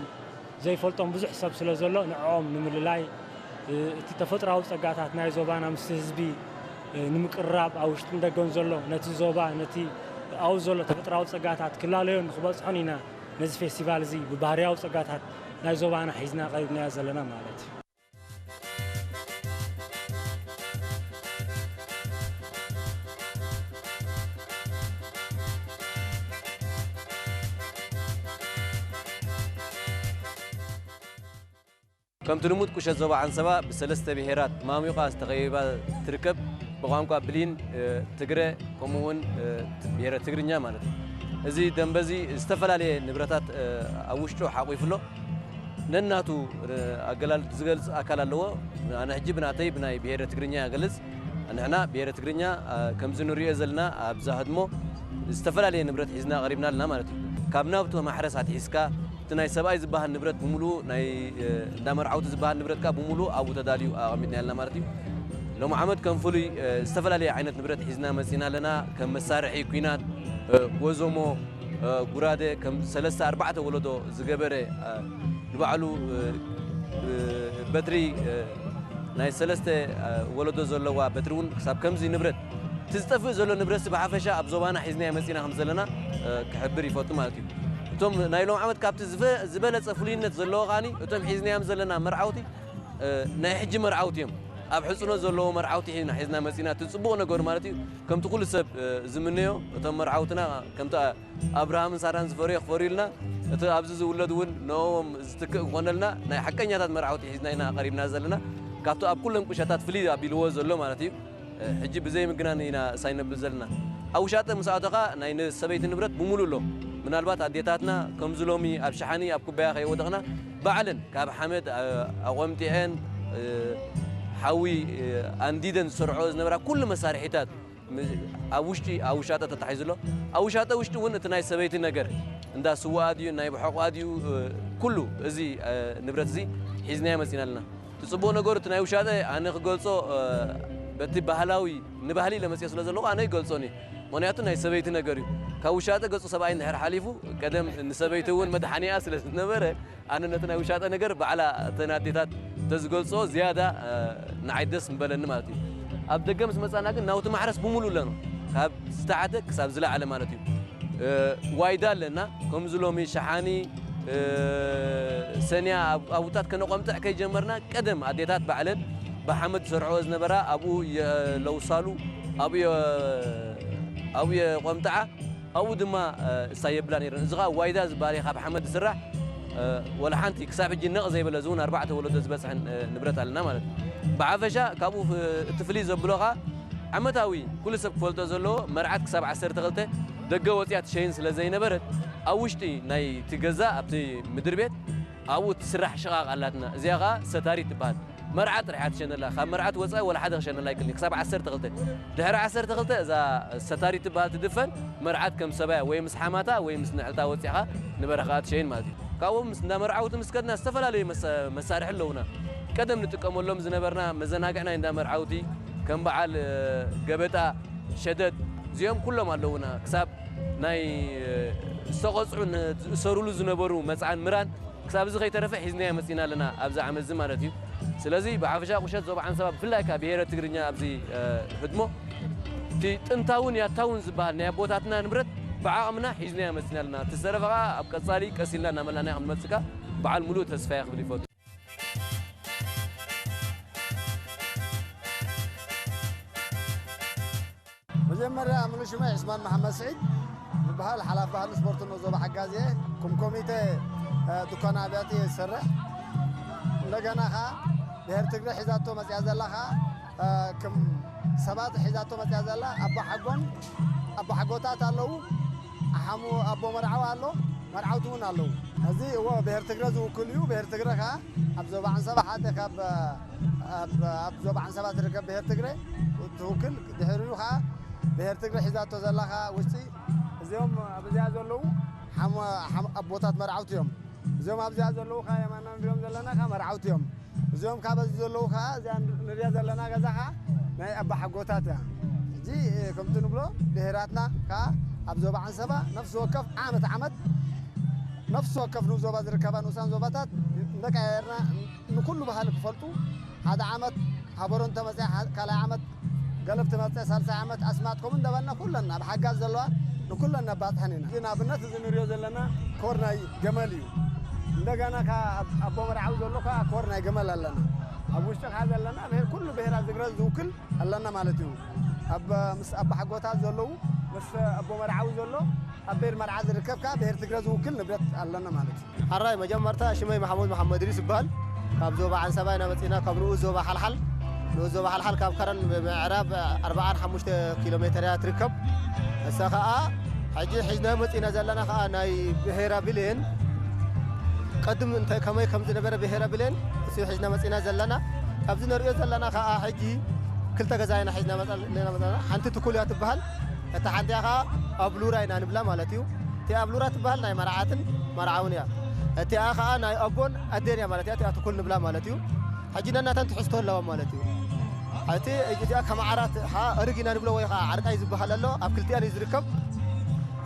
ዘይፈልጦም ብዙሕ ሰብ ስለ ዘሎ ንዕኦም ንምልላይ እቲ ተፈጥራዊ ፀጋታት ናይ ዞባና ምስ ህዝቢ ንምቅራብ ኣብ ውሽጥን ደገን ዘሎ ነቲ ዞባ ነቲ ኣብኡ ዘሎ ተፈጥራዊ ፀጋታት ክላለዮን ንክበፅሖን ኢና ነዚ ፌስቲቫል እዚ ብባህርያዊ ፀጋታት ናይ ዞባና ሒዝና ቀሪብናዮ ዘለና ማለት እዩ كم تنموت كوشة زوبا عن سبا بسلسة بهيرات ماميقا استغيبا تركب بقوانكو بلين تقرأ كمون بهيرة تقرأ مالت زي دنبزي استفل عليه نبرتات أوشتو حقوي فلو نناتو أقلال تزغل أكال اللو أنا هجي بناتي بناي بهيرة تقرأ أقلز أنا بهيرة تقرأ كم زنوري أزلنا بزاهدمو استفل عليه نبرت حزنا غريبنا لنا مالت كابنا بتو محرس عت حسكا تناي سباي زباه النبرت بملو ناي دامر عود زباه النبرت كا بملو أبو تداليو أمدنا لنا مرتي لو محمد كان فولي استفل عليه عينة نبرت حزنا مسينا لنا كم مسارحي كوينات وزومو قرادة كم ثلاثة أربعة ولدو زجبرة نبعلو بدري ناي ثلاثة ولدو زلوا بدرون حساب كم زي نبرت تستفز زلوا نبرت بعفشة أبزوبانا حزنا مسينا هم زلنا كحبري فاطمة مالتي توم نايلو عمد كابت زبالة صفولين نتزلوا غاني توم حزنا هم زلنا مرعوتي نايحج مرعوتيهم أبحثنا زلوا مرعوتي هنا حزنا مسينا تصبونا قور مالتي كم تقول السب زمنيو توم مرعوتنا كم تا أبراهام ساران زفريق فريلنا تو أبزز ولدون نوم زتك قنلنا ناي حكينا تاد مرعوتي حزنا هنا قريب نازلنا كابتو أب كلهم كشتات فلي أبيلوا زلوا مالتي حجي بزي مجنان هنا ساين بزلنا أو شات مساعدة ناين سبيت النبرت بمولو من البات عديتاتنا كم زلومي أبشحاني أبكو بياخي ودغنا بعلن كاب حمد أقومتين حوي أنديدن سرعوز نبرة كل مسارحيتات أوشتي أوشاتا تتحيزلو أوشاتا وشتي ون تناي سبيت النجار عند سواديو نايب حق واديو كله زي نبرة زي حزناها مسينا لنا تصبون نجار تناي وشاتا أنا قلصو بتي بحلاوي نبهلي لما سياسة لزلوا أنا قلصوني منياتو ناي سبيت النجاري كوشاتا قلصو سبعين هر حليفو قدم نسبيته ون مدحني أصل نبرة أنا نتناي وشاتا نجار بعلى تناديتات تزقلصو زيادة نعيدس مبلن مالتي أبدأ جمس مثلا لكن ناوت معرس بمولو لنا هاب استعدك ساب زلا على مالتي وايدال لنا كم زلومي شحاني سنيا أبوتات كانوا قمت كي جمرنا قدم عديتات بعلن بحمد سرعوز نبرة أبو لو صالو أبو قمتعة أو دما سايبلاني رزقا وايدا زبالي خاب حمد سرع ولا حنتي كساب الجنة زي بلزون أربعة ولد بس عن نبرة على مالت بعفشة كابو في التفليز بلغة عمتاوي كل سب فولت زلو مرعت كساب عسر تغلته دقة وطيعت شين سلزي نبرت أوشتي ناي تجزاء أبتي مدربيت أو تسرح شغاق علاتنا زيغا ستاري تبان مرعت رحت شن الله خا مرعت وصاي ولا حدا شن الله يكلك كساب عسر تغلته دهر عسر تغلته إذا ستاري تبان تدفن مرعت كم سبع ويمس حماتا ويمس نعلتا وطيعها نبرخات شين مالتي كاوم نمر عود مسكدنا استفل عليه مسارح اللونا قدم نتقموا لهم زنبرنا مزناقعنا ندمر عودي كم بعل قبتا شدد زيهم كلهم اللونا كساب ناي استقصعون سرولو زنبرو مسعان مران كساب زغي ترفع حزنيا مسينا لنا ابزع عمل زمانتي سلازي بعفشا قشات زوب عن سبب فلاكا بهيره تقرنيا ابزي هدمو تي تنتاون يا تاون زبال نيا بوتاتنا نبرت بعامنا حزنيا مسينا لنا تسرفقا ابقى صالي كسيلنا نملنا عم مسكا بعل ملو تسفيق بليفوت مجمرة عملوا شماع عثمان محمد سعيد بحال حلاف بحال سبورت النوزو بحقازيه كوميتي دكان عبياتي يسرح لقنا خا ብሔር ትግራይ ሒዛቶ መፅያ ዘላ ከዓ ከም ሰባት ሒዛቶ መፅያ ዘላ ኣቦ ሓጎታት ኣለዉ ሓሙ ኣቦ መርዓዊ ኣሎ መርዓውቲ እውን ኣለዉ እዚ እዎ ብሔር ትግራይ ዝውክል እዩ ብሔር ትግራይ ከዓ ኣብ ዞባ ዓንሰባ ሓደ ካብ ኣብ ዞባ ዓንሰባ ትርከብ ብሔር ትግራይ ትውክል ድሕሪኡ ከዓ ብሔር ትግራይ ሒዛቶ ዘላ ከዓ ውሽጢ እዚኦም ኣብዚኣ ዘለዉ ኣቦታት መርዓውቲ እዮም እዚኦም ኣብዚኣ ዘለዉ ከዓ የማና ንሪኦም ዘለና ከዓ መርዓውቲ እዮም እዚኦም ካብ እዚ ዘለዉ ከዓ እዚኣ ንሪኣ ዘለና ገዛ ከዓ ናይ ኣባ ሓጎታት እያ ሕጂ ከምቲ ንብሎ ብሄራትና ከዓ ኣብ ዞባ ዓንሰባ ነፍሲ ወከፍ ዓመት ነፍሲ ወከፍ ንዞባ ዝርከባ ንኡሳን ዞባታት እንደቀያየርና ንኩሉ ባህሊ ክፈልጡ ሓደ ዓመት ሃበሮ እንተመፅያ ካልኣይ ዓመት ገለብ ትመፅእ ሳልሳይ ዓመት ኣስማትኩም እንደበልና ኩለና ኣብ ሓጋዝ ዘለዋ ንኩለን ነባፅሐን ኢና ግን ኣብነት እዚ ንሪኦ ዘለና ኮር ናይ ገመል እዩ እንደገና ኣቦ መርዓዊ ዘሎ ከዓ ኮር ናይ ገመል ኣለና ኣብ ውሽጢ ከዓ ዘለና ኩሉ ብሄራት ትግራይ ዝውክል ኣለና ማለት እዩ ምስ ኣባ ሓጎታት ዘለዉ ምስ ኣቦ መርዓዊ ዘሎ ኣብ ብሔር መርዓ ዝርከብ ከዓ ብሔር ትግራይ ዝውክል ንብረት ኣለና ማለት እዩ ሓራይ መጀመርታ ሽመይ መሓመድ ድሪስ ይበሃል ካብ ዞባ ዓንሰባ ኢና መፂና ካብ ንኡስ ዞባ ሓልሓል ንኡስ ዞባ ሓልሓል ካብ ከረን ብምዕራብ 45 ኪሎ ሜትር እያ ትርከብ እሳ ከዓ ሕጂ ሒዝና መፂና ዘለና ከዓ ናይ ብሔራ ብሌን ቀድም እንታይ ከመይ ከም ዝነበረ ብሔራ ብሌን እሱ ሒዝና መፂና ዘለና ኣብዚ ንሪኦ ዘለና ከዓ ሕጂ ክልተ ገዛ ኢና ሒዝና መፅና ሓንቲ ትኩል እያ ትበሃል እታ ሓንቲ ከዓ ኣብሉራ ኢና ንብላ ማለት እዩ እቲ ኣብሉራ ትበሃል ናይ መርዓትን መርዓውን እያ እቲኣ ከዓ ናይ ኣቦን ኣዴን እያ ማለት እያ እቲኣ ትኩል ንብላ ማለት እዩ ሕጂ ነናተን ትሕዝቶ ኣለዋ ማለት እዩ እቲ እዚኣ ከማዓራት እርግ ኢና ንብሎ ወይ ከዓ ዓርቃይ ዝበሃል ኣሎ ኣብ ክልቲአን እዩ ዝርከብ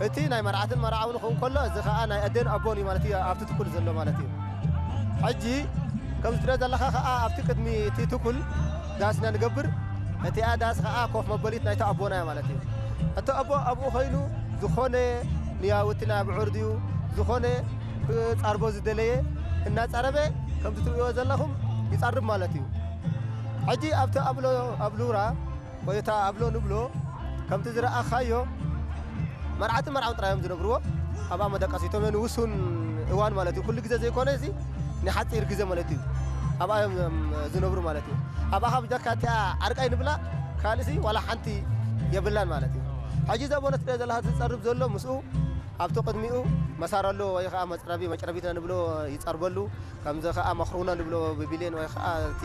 እቲ ናይ መርዓትን መርዓውን ክኸውን ከሎ እዚ ከዓ ናይ ኣዴን ኣቦን እዩ ማለት እዩ ኣብቲ ትኩል ዘሎ ማለት እዩ ሕጂ ከምዚ ትሪኦ ዘለኻ ከዓ ኣብቲ ቅድሚ እቲ ትኩል ዳስ ኢና ንገብር እቲኣ ዳስ ከዓ ኮፍ መበሊት ናይቲ ኣቦና እያ ማለት እዩ እቲ ኣቦ ኣብኡ ኮይኑ ዝኾነ ንያውቲ ናይ ብዑር ድዩ ዝኾነ ፃርቦ ዝደለየ እናፀረበ ከምዚ ትሪእዎ ዘለኹም ይፀርብ ማለት እዩ ሕጂ ኣብቲ ኣብሉራ ወይ እታ ኣብሎ ንብሎ ከምቲ ዝረኣኻዮ መርዓትን መርዓውን ጥራዮም ዝነብርዎ ኣብኣ መደቀሲቶም ንውሱን እዋን ማለት እዩ ኩሉ ግዜ ዘይኮነ እዚ ንሓፂር ግዜ ማለት እዩ ኣብኣ እዮም ዝነብሩ ማለት እዩ ኣብኣ ካብ ጀካ እቲኣ ዓርቃይ ንብላ ካልሲ ዋላ ሓንቲ የብላን ማለት እዩ ሕጂ ዘቦነ ትሪኦ ዘለካ ዝፀርብ ዘሎ ምስኡ ኣብቲ ቅድሚኡ መሳር ኣሎ ወይ ከዓ መጭረቢት ንብሎ ይፀርበሉ ከምዚ ከዓ መክሩና ንብሎ ብቢሌን ወይ ከዓ እቲ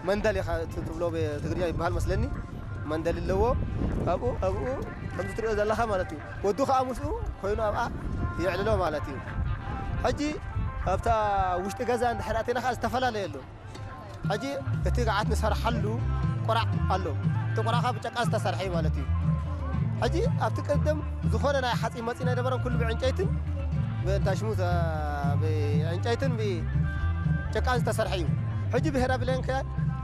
መንደል ትብሎ ብትግርኛ ይበሃል መስለኒ መንደል ኣለዎ ኣብኡ ከምዚ ትሪኦ ዘለካ ማለት እዩ ወዱ ከዓ ምስኡ ኮይኑ ኣብኣ ይዕልሎ ማለት እዩ ሕጂ ኣብታ ውሽጢ ገዛ እንድሕር ኣቲና ከዓ ዝተፈላለየ ኣሎ ሕጂ እቲ ገዓት ንሰርሓሉ ቆራዕ ኣሎ እቲ ቆራዕ ከዓ ብጨቃ ዝተሰርሐ እዩ ማለት እዩ ሕጂ ኣብቲ ቀደም ዝኾነ ናይ ሓፂን መፂና ነበረን ኩሉ ብዕንጨይትን እንታይ ሽሙ ብዕንጨይትን ብጨቃን ዝተሰርሐ እዩ ሕጂ ብሄራ ብሌን ከ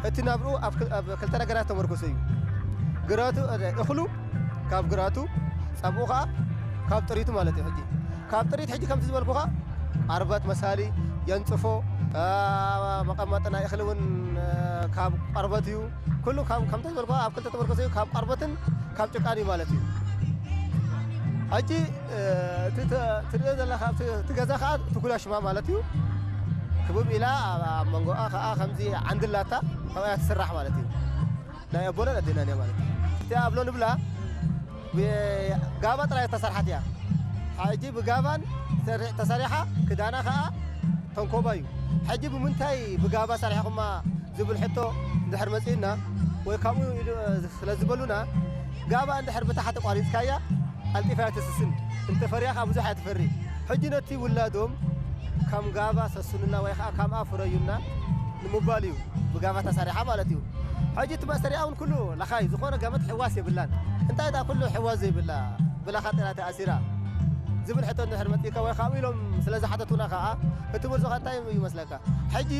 እቲ ናብርኡ ኣብ ክልተ ነገራት ተመርኮሰ እዩ ግራቱ እኽሉ ካብ ግራቱ ፀብኡ ከዓ ካብ ጥሪቱ ማለት እዩ ሕጂ ካብ ጥሪት ሕጂ ከምቲ ዝበልኩ ከዓ ዓርበት መሳሊ የንፅፎ መቐመጢ ናይ እኽሊ እውን ካብ ቆርበት እዩ ኩሉ ከምቲ ዝበልኩ ኣብ ክልተ ተመርኮሰ እዩ ካብ ቆርበትን ካብ ጭቃን እዩ ማለት እዩ ሕጂ ትሪኦ ዘለካ እቲ ገዛ ከዓ ትኩላ ሽማ ማለት እዩ ክብብ ኢላ ኣብ መንጎኣ ከዓ ከምዚ ዓንድላታ ኣብኣ ትስራሕ ማለት እዩ ናይ ኣቦናን ኣዴናን እያ ማለት እዩ እቲኣ ኣብሎ ንብላ ብጋባ ጥራይ ተሰርሓት እያ ሕጂ ብጋባን ተሰሪሓ ክዳና ከዓ ተንኮባ እዩ ሕጂ ብምንታይ ብጋባ ሰሪሕኹማ ዝብል ሕቶ እንድሕር መፂና ወይ ካብኡ ስለ ዝበሉና ጋባ እንድሕር ብታሕቲ ቋሪፅካያ ኣልጢፋ ትስስን እንተፈሪያ ከዓ ብዙሕ ኣይትፈሪ ሕጂ ነቲ ውላዶም ከም ጋባ ሰስኑና ወይ ከዓ ከምኣ ፍረዩና ንምባል እዩ ብጋባ ተሰሪሓ ማለት እዩ ሕጂ እቲ መእሰሪኣ እውን ኩሉ ለኻይ ዝኾነ ገመት ሕዋስ የብላን እንታይ ዳ ኩሉ ሕዋስ ዘይብላ ብላኻ ጤና ተኣሲራ ዝብል ሕቶ እንድሕር መፂካ ወይ ካብኡ ኢሎም ስለ ዝሓተቱና ከዓ እቲ መልሶ እንታይ ይመስለካ ሕጂ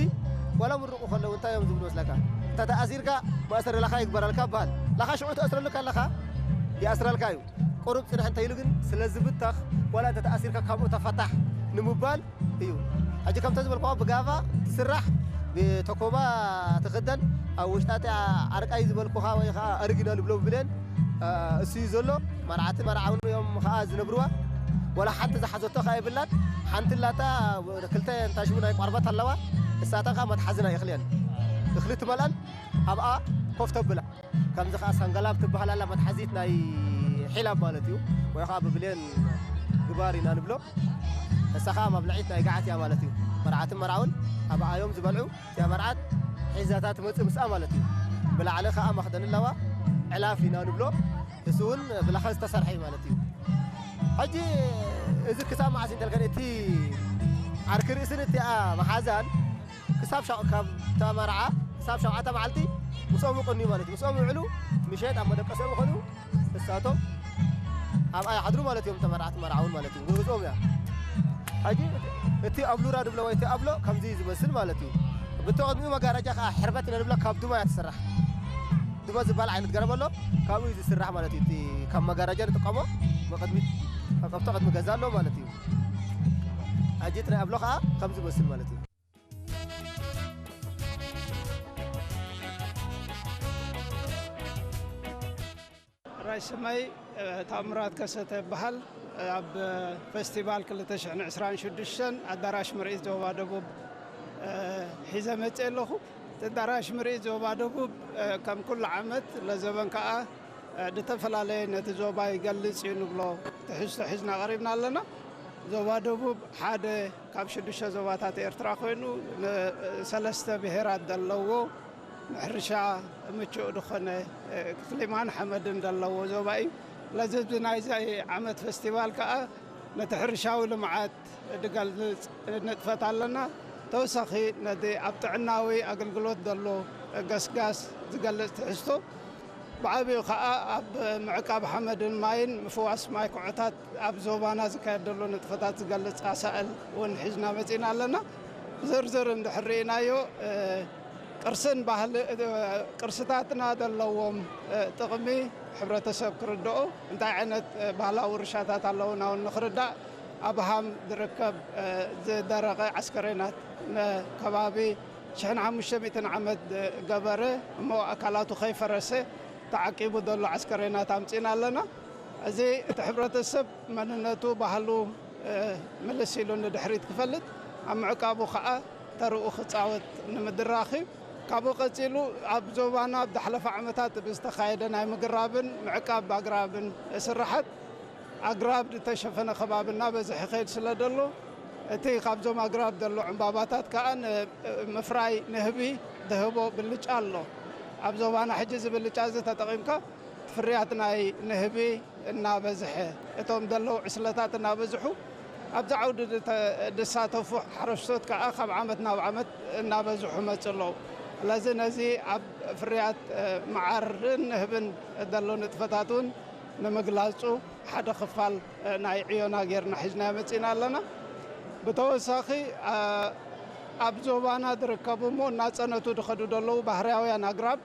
ወላ ምርቑ ከለዉ እንታይ እዮም ዝብሉ መስለካ እንተ ተኣሲርካ መእሰሪ ለኻ ይግበረልካ በሃል ለኻ ሽዑ ተኣስረልካ ኣለኻ ይኣስረልካ እዩ ቁሩብ ፅንሕ እንተይሉ ግን ስለ ዝብታኽ ወላ እንተ ተኣሲርካ ካብኡ ተፈታሕ ንምባል እዩ ሕጂ ከምተ ዝበልክዎ ብጋባ ትስራሕ ብተኮባ ትኽደን ኣብ ውሽጣት ዓርቃይ ዝበልኩኻ ወይ ከዓ ኣርጊና ንብሎ ብብለን እሱ እዩ ዘሎ መርዓቲ መርዓውን እዮም ከዓ ዝነብርዋ ወላ ሓንቲ ዝሓዘቶ ከዓ የብላን ሓንቲ ላታ ክልተ እንታይ ሽሙ ናይ ቆርበት ኣለዋ እሳታ ከዓ መትሓዝና ይኽልየን እኽሊ ትመልአን ኣብኣ ኮፍ ተብላ ከምዚ ከዓ ሰንገላብ ትበሃል ኣላ መትሓዚት ናይ ሒላብ ማለት እዩ ወይ ከዓ ብብሌን ግባር ኢና ንብሎ እሳ ከዓ መብልዒት ናይ ገዓት እያ ማለት እዩ መርዓትን መርዓውን ኣብኣ እዮም ዝበልዑ እያ መርዓት ሒዛታ ትመፅእ ምስኣ ማለት እዩ ብላዕሊ ከዓ መኽደን ኣለዋ ዕላፍ ኢና ንብሎ እሱ እውን ብላኸ ዝተሰርሐ እዩ ማለት እዩ ሕጂ እዚ ክሳብ መዓስ እንተልከን እቲ ዓርኪ ርእስን እቲኣ መሓዛን ክሳብ ካብ ተመርዓ ክሳብ 7 መዓልቲ ምስኦም ይቆንዩ ማለት እዩ ምስኦም ይውዕሉ ምሸት ኣብ መደቀሶም ይኾኑ እሳቶም ኣብኣ ይሓድሩ ማለት እዮም ተመርዓት መርዓውን ማለት እዩ ግብፆም እያ ሕጂ እቲ ኣብሉራ ድብሎ ወይ እቲ ኣብሎ ከምዚ ዝመስል ማለት እዩ ብተቐድሚኡ መጋረጃ ከዓ ሕርበት ኢና ንብሎ ካብ ዱማ እያ ትስራሕ ዱማ ዝበሃል ዓይነት ገረብ ኣሎ ካብኡ እዩ ዝስራሕ ማለት እዩ እቲ ካብ መጋረጃ ንጥቀሞ ብቅድሚት ካብቲ ቅድሚ ገዛ ኣሎ ማለት እዩ ሕጂ እቲ ናይ ኣብሎ ከዓ ከምዚ ዝመስል ማለት እዩ ራይ ስመይ ታምራት ከሰተ ይበሃል ኣብ ፌስቲቫል 2026 ኣዳራሽ ምርኢት ዞባ ደቡብ ሒዘ መፅእ ኣለኹ ኣዳራሽ ምርኢት ዞባ ደቡብ ከም ኩሉ ዓመት ለዘበን ከዓ ዝተፈላለየ ነቲ ዞባ ይገልፅ እዩ ንብሎ ትሕዝቶ ሒዝና ቀሪብና ኣለና ዞባ ደቡብ ሓደ ካብ 6 ዞባታት ኤርትራ ኮይኑ 3 ብሄራት ዘለዎ ሕርሻ ምቹእ ዝኾነ ክሊማን ሓመድን ዘለዎ ዞባ እዩ ለዚ ናይዚ ዓመት ፌስቲቫል ከዓ ነቲ ሕርሻዊ ልምዓት ዝገልፅ ንጥፈት ኣለና ተወሳኺ ነቲ ኣብ ጥዕናዊ ኣገልግሎት ዘሎ ገስጋስ ዝገልፅ ትሕዝቶ ብዓብዩ ከዓ ኣብ ምዕቃብ ሓመድን ማይን ምፍዋስ ማይ ኩዕታት ኣብ ዞባና ዝካየድ ዘሎ ንጥፈታት ዝገልፅ ኣሳእል እውን ሒዝና መፂና ኣለና ዝርዝር እንድሕር ርኢናዮ ቅርስን ባህሊ ቅርስታትና ዘለዎም ጥቕሚ ሕብረተሰብ ክርድኦ እንታይ ዓይነት ባህላዊ ውርሻታት ኣለውና እውን ንኽርዳእ ኣብ ሃም ዝርከብ ዝደረቐ ዓስከሬናት ከባቢ 1500 ዓመት ገበረ እሞ ኣካላቱ ከይፈረሰ ተዓቂቡ ዘሎ ዓስከሬናት ኣምፂና ኣለና እዚ እቲ ሕብረተሰብ መንነቱ ባህሉ ምልስ ኢሉ ንድሕሪት ክፈልጥ ኣብ ምዕቃቡ ከዓ ተርኡ ክፃወት ንምድራኺ ካብኡ ቀፂሉ ኣብ ዞባና ብዝሓለፈ ዓመታት ብዝተኻየደ ናይ ምግራብን ምዕቃብ ኣግራብን ስራሓት ኣግራብ ዝተሸፈነ ከባቢና በዝሒ ኸይድ ስለ ደሎ እቲ ካብዞም ኣግራብ ዘሎ ዕምባባታት ከዓ ምፍራይ ንህቢ ዝህቦ ብልጫ ኣሎ ኣብ ዞባና ሕጂ ዝብልጫ እዚ ተጠቒምካ ፍርያት ናይ ንህቢ እናበዝሐ እቶም ዘለዉ ዕስለታት እናበዝሑ ኣብዛ ዓውዲ ዝሳተፉ ሓረስቶት ከዓ ካብ ዓመት ናብ ዓመት እናበዝሑ መፅእ ኣለዉ ስለዚ ነዚ ኣብ ፍርያት መዓርን ንህብን ዘሎ ንጥፈታት እውን ንምግላፁ ሓደ ክፋል ናይ ዕዮና ጌርና ሒዝና መፂና ኣለና ብተወሳኺ ኣብ ዞባና ዝርከቡ እሞ እናፀነቱ ዝኸዱ ዘለዉ ባህርያውያን ኣግራብ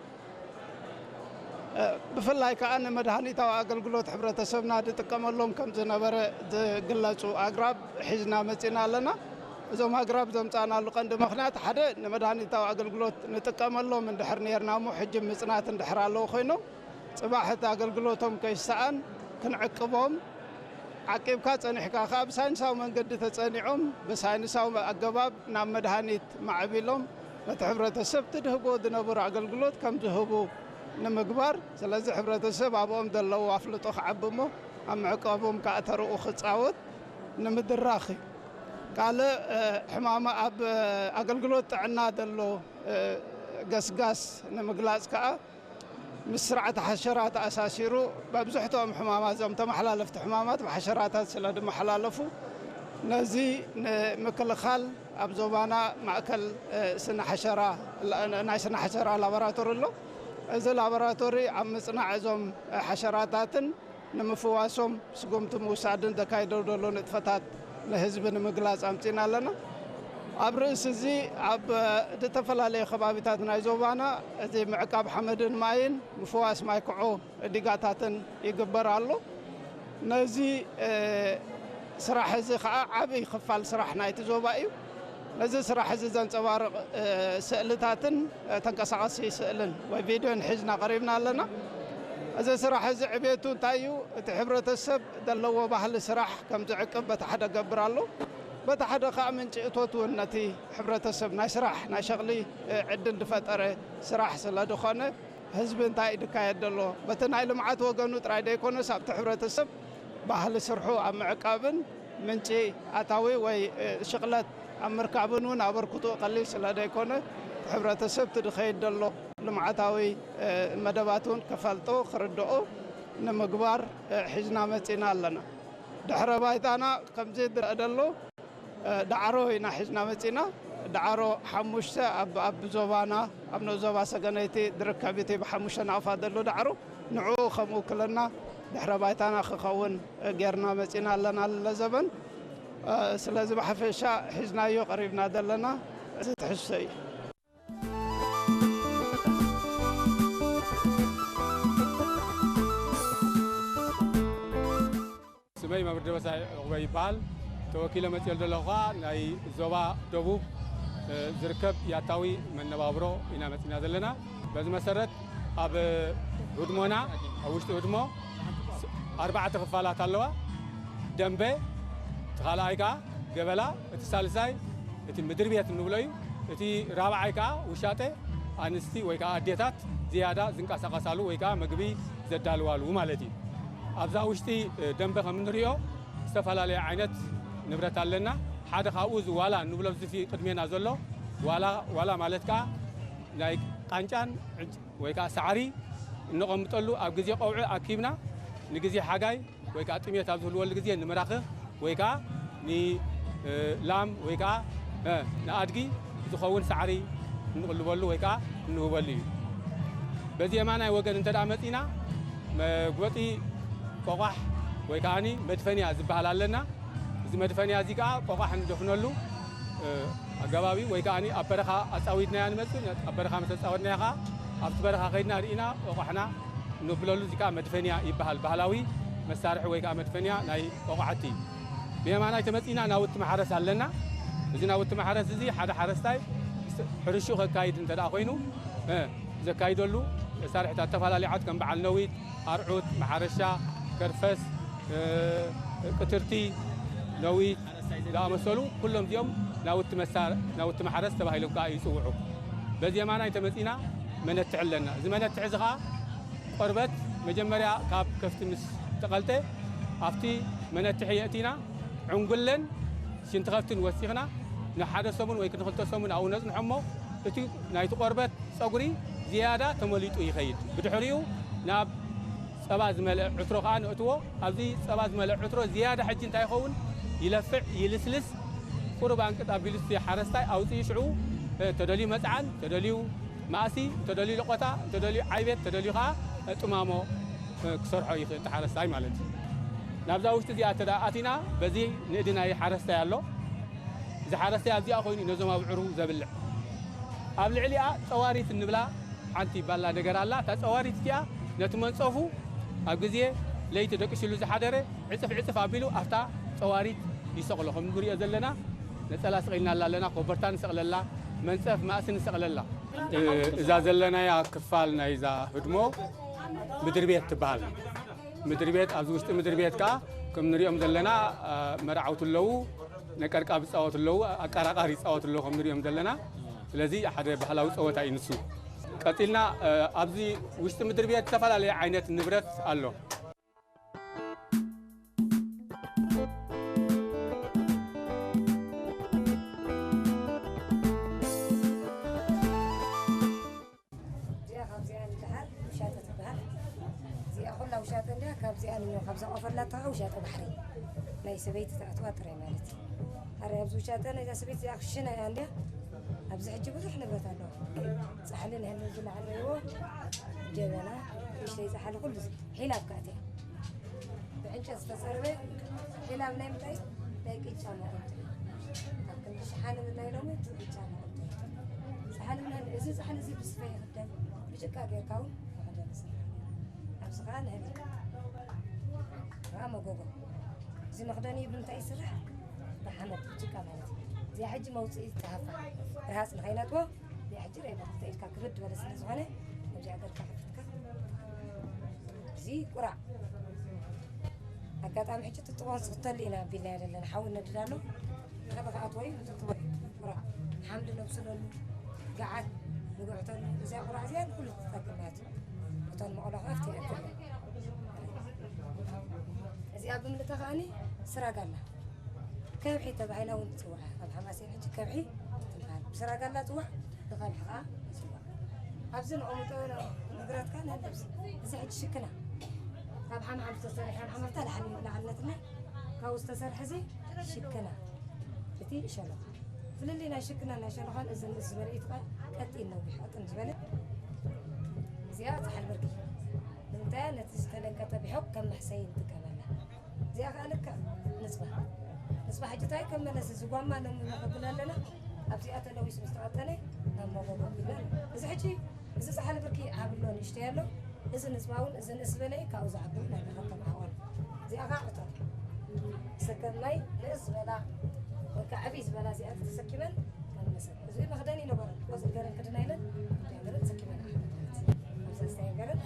ብፍላይ ከዓ ንመድሃኒታዊ ኣገልግሎት ሕብረተሰብና ዝጥቀመሎም ከም ዝነበረ ዝግለፁ ኣግራብ ሒዝና መፂና ኣለና እዞም ኣግራብ ዘምፃናሉ ቀንዲ ምክንያት ሓደ ንመድሃኒታዊ ኣገልግሎት ንጥቀመሎም እንድሕር ነርና እሞ ሕጂ ምፅናት እንድሕር ኣለዉ ኮይኖም ፅባሕቲ ኣገልግሎቶም ከይሰኣን ክንዕቅቦም ዓቂብካ ፀኒሕካ ከዓ ብሳይንሳዊ መንገዲ ተፀኒዖም ብሳይንሳዊ ኣገባብ ናብ መድሃኒት ማዕቢሎም ነቲ ሕብረተሰብ ትድህቦ ዝነበሩ ኣገልግሎት ከም ዝህቡ ንምግባር ስለዚ ሕብረተሰብ ኣብኦም ዘለዉ ኣፍልጦ ክዓቢ እሞ ኣብ ምዕቃቦም ከዓ ተርኡ ክፃወት ንምድራኺ ካልእ ሕማማ ኣብ ኣገልግሎት ጥዕና ዘሎ ገስጋስ ንምግላፅ ከዓ ምስ ስርዓተ ሓሸራት ኣሳሲሩ በብዝሕቶም ሕማማት እዞም ተመሓላለፍቲ ሕማማት ብሓሸራታት ስለ ዝመሓላለፉ ነዚ ንምክልኻል ኣብ ዞባና ማእከል ናይ ስነ ሓሸራ ላቦራቶሪ ኣሎ እዚ ላቦራቶሪ ኣብ ምፅናዕ እዞም ሓሸራታትን ንምፍዋሶም ስጉምቲ ምውሳድን ዘካይደው ዘሎ ንጥፈታት ንህዝቢ ንምግላፅ ኣምፂና ኣለና ኣብ ርእሲ እዚ ኣብ ዝተፈላለዩ ከባቢታት ናይ ዞባና እዚ ምዕቃብ ሓመድን ማይን ምፍዋስ ማይ ኩዑ ዲጋታትን ይግበር ኣሎ ነዚ ስራሕ እዚ ከዓ ዓብይ ክፋል ስራሕ ናይቲ ዞባ እዩ ነዚ ስራሕ እዚ ዘንፀባርቕ ስእልታትን ተንቀሳቐሲ ስእልን ወይ ቪድዮን ሒዝና ቀሪብና ኣለና እዚ ስራሕ እዚ ዕቤቱ እንታይ እዩ እቲ ሕብረተሰብ ዘለዎ ባህሊ ስራሕ ከም ዝዕቅብ በቲ ሓደ ገብር ኣሎ بتا حدا خا من اቶቱ ነቲ ሕብረተሰብ ናይ ስራሕ ናይ ሸቕሊ ዕድል ድፈጠረ ስራሕ ስለ ድኾነ ህዝቢ እንታይ ድካየድ ደሎ በቲ ናይ ልምዓት ወገኑ ጥራይ ደይኮነስ ኣብቲ ሕብረተሰብ ባህሊ ስርሑ ኣብ ምዕቃብን ምንጪ ኣታዊ ወይ ሽቕለት ኣብ ምርካብን እውን ኣበርክቶ ቀሊል ስለ ደይኮነ ሕብረተሰብ ትድኸይድ ደሎ ልምዓታዊ መደባት እውን ከፈልጦ ክርድኦ ንምግባር ሒዝና መፂና ኣለና ድሕረ ባይታና ከምዚ ድረአ ደሎ ዳዕሮ ኢና ሒዝና መፂና ዳዕሮ ሓሙሽተ ኣብ ዞባና ኣብ ዞባ ሰገነይቲ ድርከብ እቲ ብሓሙሽተ ናቕፋ ደሎ ዳዕሮ ንዕኡ ከምኡ ክለና ድሕረ ባይታና ክኸውን ጌርና መፂና ኣለና ለዘበን ስለዚ ብሓፈሻ ሒዝናዮ ቀሪብና ዘለና እዚ ትሕዝቶ እዩ ስመይ መምህር ደበሳይ ዕቁበይ ይበሃል ተወኪለ መፅል ዘለኹ ናይ ዞባ ደቡብ ዝርከብ ያታዊ መነባብሮ ኢና መፂና ዘለና በዚ መሰረት ኣብ ህድሞና ኣብ ውሽጢ ህድሞ 4 ክፋላት ኣለዋ ደንበ ተኻልኣይ ከዓ ገበላ እቲ ሳልሳይ እቲ ምድር ቤት እንብሎ እዩ እቲ ራብዓይ ከዓ ውሻጤ ኣንስቲ ወይ ከዓ ኣዴታት ዝያዳ ዝንቀሳቐሳሉ ወይ ከዓ ምግቢ ዘዳልዋሉ ማለት እዩ ኣብዛ ውሽጢ ደንበ ከም እንሪኦ ዝተፈላለየ ዓይነት ንብረት ኣለና ሓደ ካብኡ ዋላ እንብሎ ዝፊ ቅድሜና ዘሎ ዋላ ማለት ከዓ ናይ ቃንጫን ወይ ከዓ ሳዕሪ እንቐምጠሉ ኣብ ግዜ ቆውዒ ኣኪብና ንግዜ ሓጋይ ወይ ከዓ ጥሜት ኣብ ዝህልወሉ ግዜ ንምራኽህ ወይ ከዓ ንላም ወይ ከዓ ንኣድጊ ዝኸውን ሳዕሪ እንቕልበሉ ወይ ከዓ እንህበሉ እዩ በዚ የማናይ ወገን እንተዳ መፂና መግበጢ ቆቋሕ ወይ ከዓኒ መድፈንያ ዝበሃል ኣለና እዚ መድፈንያ እዚ ከዓ ቆቋሕ እንደፍነሉ ኣገባቢ ወይ ከዓኒ ኣብ በረኻ ኣፃዊድናያ ንመፅእ ኣብ በረኻ ምስ ኣፃወድናያ ከዓ ኣብቲ በረኻ ከይድና ርኢና ቆቋሕና ንብለሉ እዚ ከዓ መድፈንያ ይበሃል ባህላዊ መሳርሒ ወይ ከዓ መድፈንያ ናይ ቆቋሕቲ ብየማናይ ተመፂና ናውቲ ማሕረስ ኣለና እዚ ናውቲ ማሕረስ እዚ ሓደ ሓረስታይ ሕርሹ ከካይድ እንተደኣ ኮይኑ ዘካይደሉ መሳርሕታት ተፈላለዩ ዓት ከም በዓል ነዊት ኣርዑት ማሕረሻ ከርፈስ ቅትርቲ ነዊት ዝኣመሰሉ ኩሎም እዚኦም ናውቲ ማሕረስ ተባሂሎም ከዓ ይፅውዑ በዚ የማናይ ተመፂና መነትዕ ኣለና እዚ መነትዕ እዚ ከዓ ቆርበት መጀመርያ ካብ ከፍቲ ምስ ተቐልጠ ኣብቲ መነትሒ የእቲና ዕንጉለን ሽንቲ ከፍትን ወሲኽና ንሓደ ሰሙን ወይ ክልተ ሰሙን ኣብኡ ነፅንሖ እሞ እቲ ናይቲ ቆርበት ፀጉሪ ዝያዳ ተመሊጡ ይኸይድ ብድሕሪኡ ናብ ፀባ ዝመልአ ዕትሮ ከዓ ንእትዎ ኣብዚ ፀባ ዝመልአ ዕትሮ ዝያዳ ሕጂ እንታይ ይኸውን ይለፍዕ ይልስልስ ቁሩብ ኣንቅጥ ኣቢሉስ ሓረስታይ ኣውፅኡ ሽዑ ተደልዩ መፅዓን ተደልዩ ማእሲ ተደልዩ ልቆታ ተደልዩ ዓይቤት ተደልዩ ከዓ ጥማሞ ክሰርሖ ይኽእል ሓረስታይ ማለት እዩ ናብዛ ውሽጢ እዚኣ ተኣቲና በዚ ንእዲ ናይ ሓረስታይ ኣሎ እዚ ሓረስታይ ኣብዚኣ ኮይኑ ነዞም ኣብዕሩ ዘብልዕ ኣብ ልዕሊኣ ፀዋሪት እንብላ ሓንቲ ባላ ነገር ኣላ እታ ፀዋሪት እዚኣ ነቲ መንፀፉ ኣብ ግዜ ለይቲ ደቂሽሉ ዝሓደረ ዕፅፍ ዕፅፍ ኣቢሉ ኣብታ ፀዋሪት ይሰቕሎ ከም ንሪኦ ዘለና ነፀላ ስቒልና ኣለና ኮበርታ ንሰቕለላ መንፀፍ ማእሲ ንሰቕለላ እዛ ዘለናያ ክፋል ናይዛ ህድሞ ምድር ቤት ትበሃል ምድር ቤት ኣብዚ ውሽጢ ምድር ቤት ከዓ ከም ንሪኦም ዘለና መርዓውት ኣለዉ ነቀርቃብ ይፃወቱ ኣለዉ ኣቀራቃሪ ይፃወቱ ኣለዉ ከም ንሪኦም ዘለና ስለዚ ሓደ ባህላዊ ፀወታ እዩ ንሱ ቀጢልና ኣብዚ ውሽጢ ምድር ቤት ዝተፈላለየ ዓይነት ንብረት ኣሎ ካብዛ ቆፈላታ ውሻጠ ባሕሪ ናይ ሰበይቲ ተኣትዋ ጥራይ ማለት ኣረ ኣብዚ ውሻጠ ናይዛ ሰበይቲ እዚኣ ክሽነ እያ እንድያ ኣብዚ ሕጂ ብዙሕ ንብረት ኣለዎ ፃሕሊ ንህሊ ዝለዓል ረይዎ ጀበና ንእሽተይ ፃሕሊ ኩሉ ሒላብ ከኣት እያ ብዕንጨት ዝተፀረበ ሒላብ ናይ ምንታይ ናይ ቅጫ መቐምጢ ኣብ ክንዲ ሸሓነ ምናይ ሎሚ ቅጫ መቐምጢ ፃሕሊ እዚ ፃሕሊ እዚ ብስፈ ይኽደን ብጭቃ ጌርካ እውን ይኽደን ኣብዚ ከዓ ንህሊ መጎጎ እዚ መኽደኒ ብምንታይ ይስራሕ ብሓመድ ጭቃ ማለት እዚኣ ሕጂ መውፅኢት ተሃፋ ረሃፅ ንኸይነጥቦ እዚኣ ሕጂ ረይ በክልተ ኢልካ ክብድ በለ ስለ ዝኾነ ነዚኣ ገርካ ሕፍትካ እዚ ቁራዕ ኣጋጣሚ ሕጂ ትጥቆን ዝኽተሉ ኢና ኣቢልና ዘለና ሓዊ ነድዳ ኣሎ هذا أطوي حمد نفسه قعد نقعد زي قرع زين كل تقدمات وطن مقولة أفتي أكل زي أبو من تغاني سرقنا كابحي تبعينا ونتوع الحماسين حتى كابحي سرقنا توع دخل حقا أبزن أمتنا نقرأت كان هاللبس زعج شكنا أب حم عم تسرح حم عم تلحن لعنتنا كاوس تسرح زي شكنا بتي إن شاء الله فللي نشكنا نشان خان إذن الزبريت كتير نوبي حتى نزبلة زيادة حلبركي نمتى نتستلم كتب حق كم حسين تكملنا زيادة عليك نسبة حاجتاي كم ناس زوجان ما نقبل لنا أبزي أتلو يسمى استعطني نعم موضوع بلنا إذا حكي إذا سحل بركي عبلون يشتغلوا إذا نسمعون إذا نسبلي كأوز عبلون هذا خطة معون زي أقاعدة سكن ماي نسبلا وكعبيز بلا زي أنت تسكبن كان مثلا زي ما خداني نبرة وزن قرن كده نايلن قرن تسكبن أحمد أستاذ قرن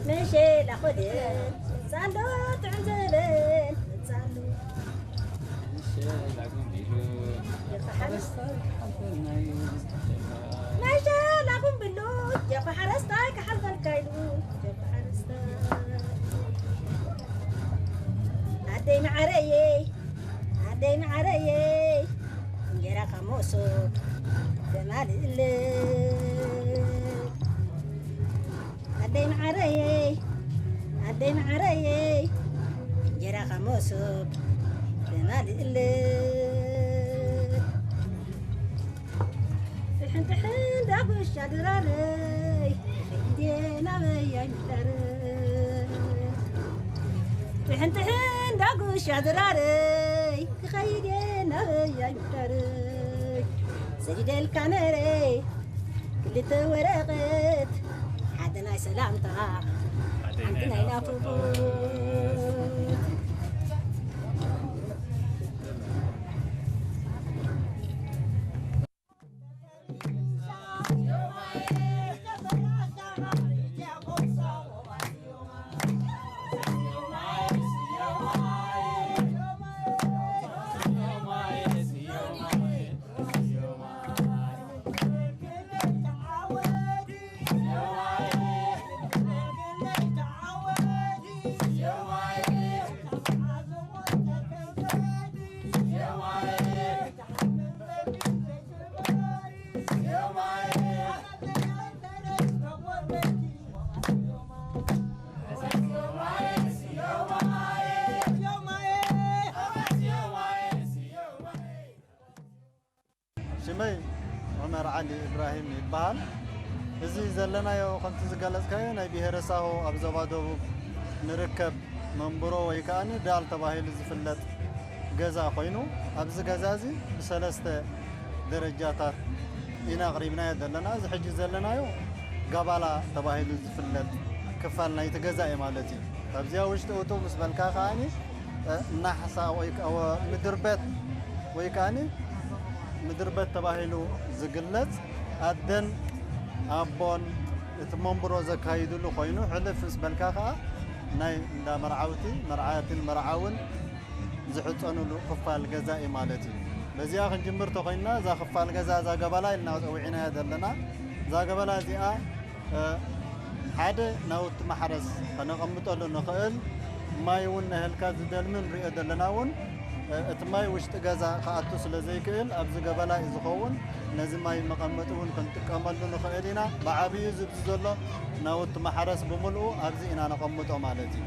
ماشي لخدين زالو تعزلين زالو ماشي لكم باللوت يا حرستاي كحلق الكايلوت يا حرستاي عدين عريي نجرا خموسو زمال الليل عدين عريي نجرا خموسو زمال الليل تحن دابو الشجراني خيدينا ويا مدري تحن داقو الشجراني خيدينا ويا مدري سجد الكاميري كل تورقت حدنا سلامتا عندنا هنا فوق شمي عمر علي إبراهيم يبال إذا زلنا يو خمس زجلس كاي نبي هرساهو أبزوادو نركب منبرو ويكاني دال تباهيل زفلت جزا خينو أبز جزازي بثلاثة درجات إنا قريبنا يدلنا إذا حج زلنا يو قبلا تباهيل زفلت كفالنا يتجزا مالتي أبزيا وشت أوتوبوس بالكاخاني نحسا أو مدربت ويكاني مدربت تباهيلو زقلت أدن أبون تمنبرو زكايدلو خينو حلف سبلكاخا ناي دا مرعوتي مرعاتي المرعاون زحطونو له خفال جزاء مالتي بزيا خنجمر تخينا ذا خفال جزاء ذا قبلا إلنا وعينا هذا ذا قبلا زيا حدا نوت محرز فنقمت له نخيل ما يون هالكاز دلمن رئد لناون اتماي وشت جزاء خاطو سلازي كيل ابز قبلا يزخون نزي ماي مقمتون كنت كملو نخيلنا بعبي زبز زلو نوت محرز بملو ابزي انا نقمتو مالتي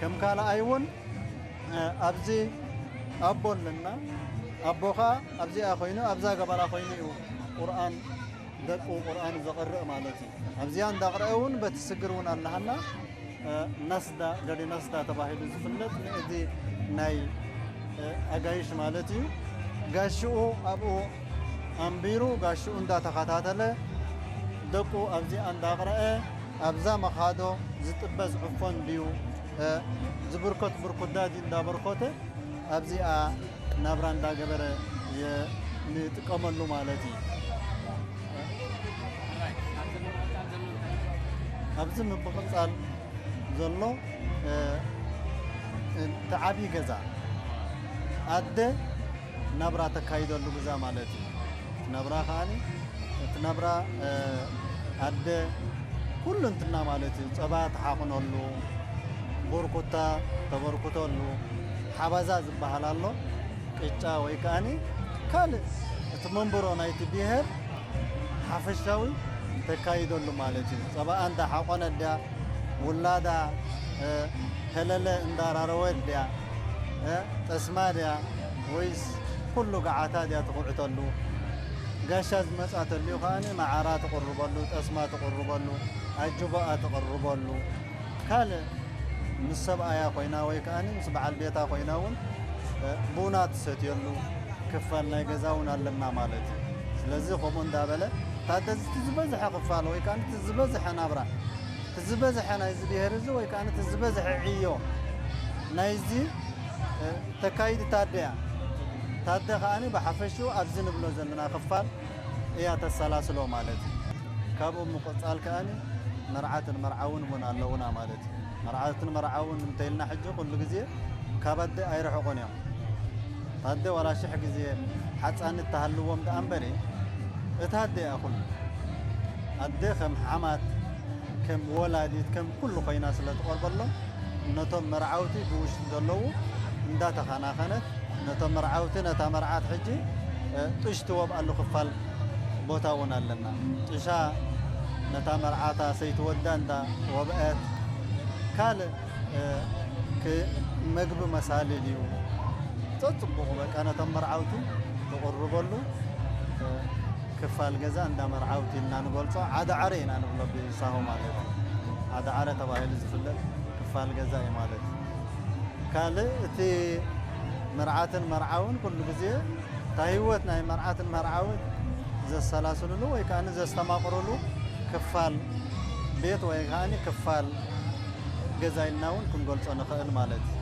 كم كان ايون ابزي ابون لنا ابوخا ابزي اخوينو ابزا قبلا خوينو قران دقو قران زقرأ مالتي ابزيان دقرأون بتسقرون اللهنا نسدا قد نسدا تباهيل زفلت نأدي ناي أجايش مالتي قاشو أبو أمبيرو قاشو أندا تخاتاتله دقو أبزي أندا قرأ أبزا مخادو زتبز عفون بيو زبركوت بركودات إندا بركوته أبزي نابران دا قبر يتقملو مالتي أبزي مبقصال زلو تعابي جزا ኣደ ናብራ ተካይደሉ ግዛ ማለት እዩ ናብራ ከዓኒ እቲ ናብራ ኣደ ኩሉ እንትና ማለት እዩ ፀባ ተሓቁነሉ ቦርኩታ ተበርኩተሉ ሓባዛ ዝበሃል ኣሎ ቅጫ ወይ ከዓኒ ካልእ እቲ መንበሮ ናይቲ ብሄር ሓፈሻዊ ተካይደሉ ማለት እዩ ፀባ እንዳ ሓቆነ ድያ ውላዳ ከለለ እንዳራረወት ድያ ጠስማ ድያ ወይስ ኩሉ ጋዓታ ድያ ትቁዕተሉ ጋሻ ዝመጻተሉ ከዓኒ ማዓራ ተقرበሉ ጠስማ ተقرበሉ ኣጅባኣ ተقرበሉ ካልእ ምስ ሰብኣያ ኮይና ወይ ከዓኒ ምስ በዓል ቤታ ኮይና እውን ቡና ትሰትየሉ ክፋል ናይ ገዛ እውን ኣለና ማለት እዩ ስለዚ ከምኡ እንዳበለ ታደዚ ዝበዝሐ ክፋል ወይ ከዓኒ ዝበዝሐ ናብራ ዝበዝሐ ናይዚ ብሄር እዚ ወይ ከዓኒ ዝበዝሐ ዕዮ ናይዚ ተካይድ ታደያ ታደ ከዓኒ ብሓፈሹ ኣብዚ ንብሎ ዘለና ክፋል እያ ተሰላስሎ ማለት እዩ ካብኡ ምቁፃል ከዓኒ መርዓትን መርዓውን እውን ኣለውና ማለት እዩ መርዓትን መርዓውን እንተይልና ሕጂ ኩሉ ግዜ ካብ ኣደ ኣይርሕቁን እዮም ታደ ዋላ ሽሕ ግዜ ሓፃንት ተሃልዎም ዳ እምበሪ እቲ ኣደ እያ ኩሉ ኣደ ከም ሓማት ከም ወላዲት ከም ኩሉ ኮይና ስለ ትቆርበሎም ነቶም መርዓውቲ ብውሽጢ ዘለዉ እንዳተኸናኸነት ነቶም መርዓውቲ ነታ መርዓት ሕጂ ጥሽ ትወብኣሉ ክፋል ቦታ እውን ኣለና ጥሻ ነታ መርዓታ ሰይትወዳ እንዳ ወብአት ካልእ መግቢ መሳልል እዩ ተፅቡቑ በቃ ነቶም መርዓውቲ ትቕርበሉ ክፋል ገዛ እንዳ መርዓውቲ ኢልና ንገልፆ ዓዳዓረ ኢና ንብሎ ብሳሆ ማለት እዩ ዓዳዓረ ተባሂሉ ዝፍለጥ ክፋል ገዛ እዩ ማለት እዩ ካልእ እቲ መርዓትን መርዓውን ኩሉ ግዜ እታ ህይወት ናይ መርዓትን መርዓውን ዘሰላስልሉ ወይ ከዓኒ ዘስተማቕርሉ ክፋል ቤት ወይ ከዓኒ ክፋል ገዛ ኢልና እውን ክንገልፆ ንኽእል ማለት እዩ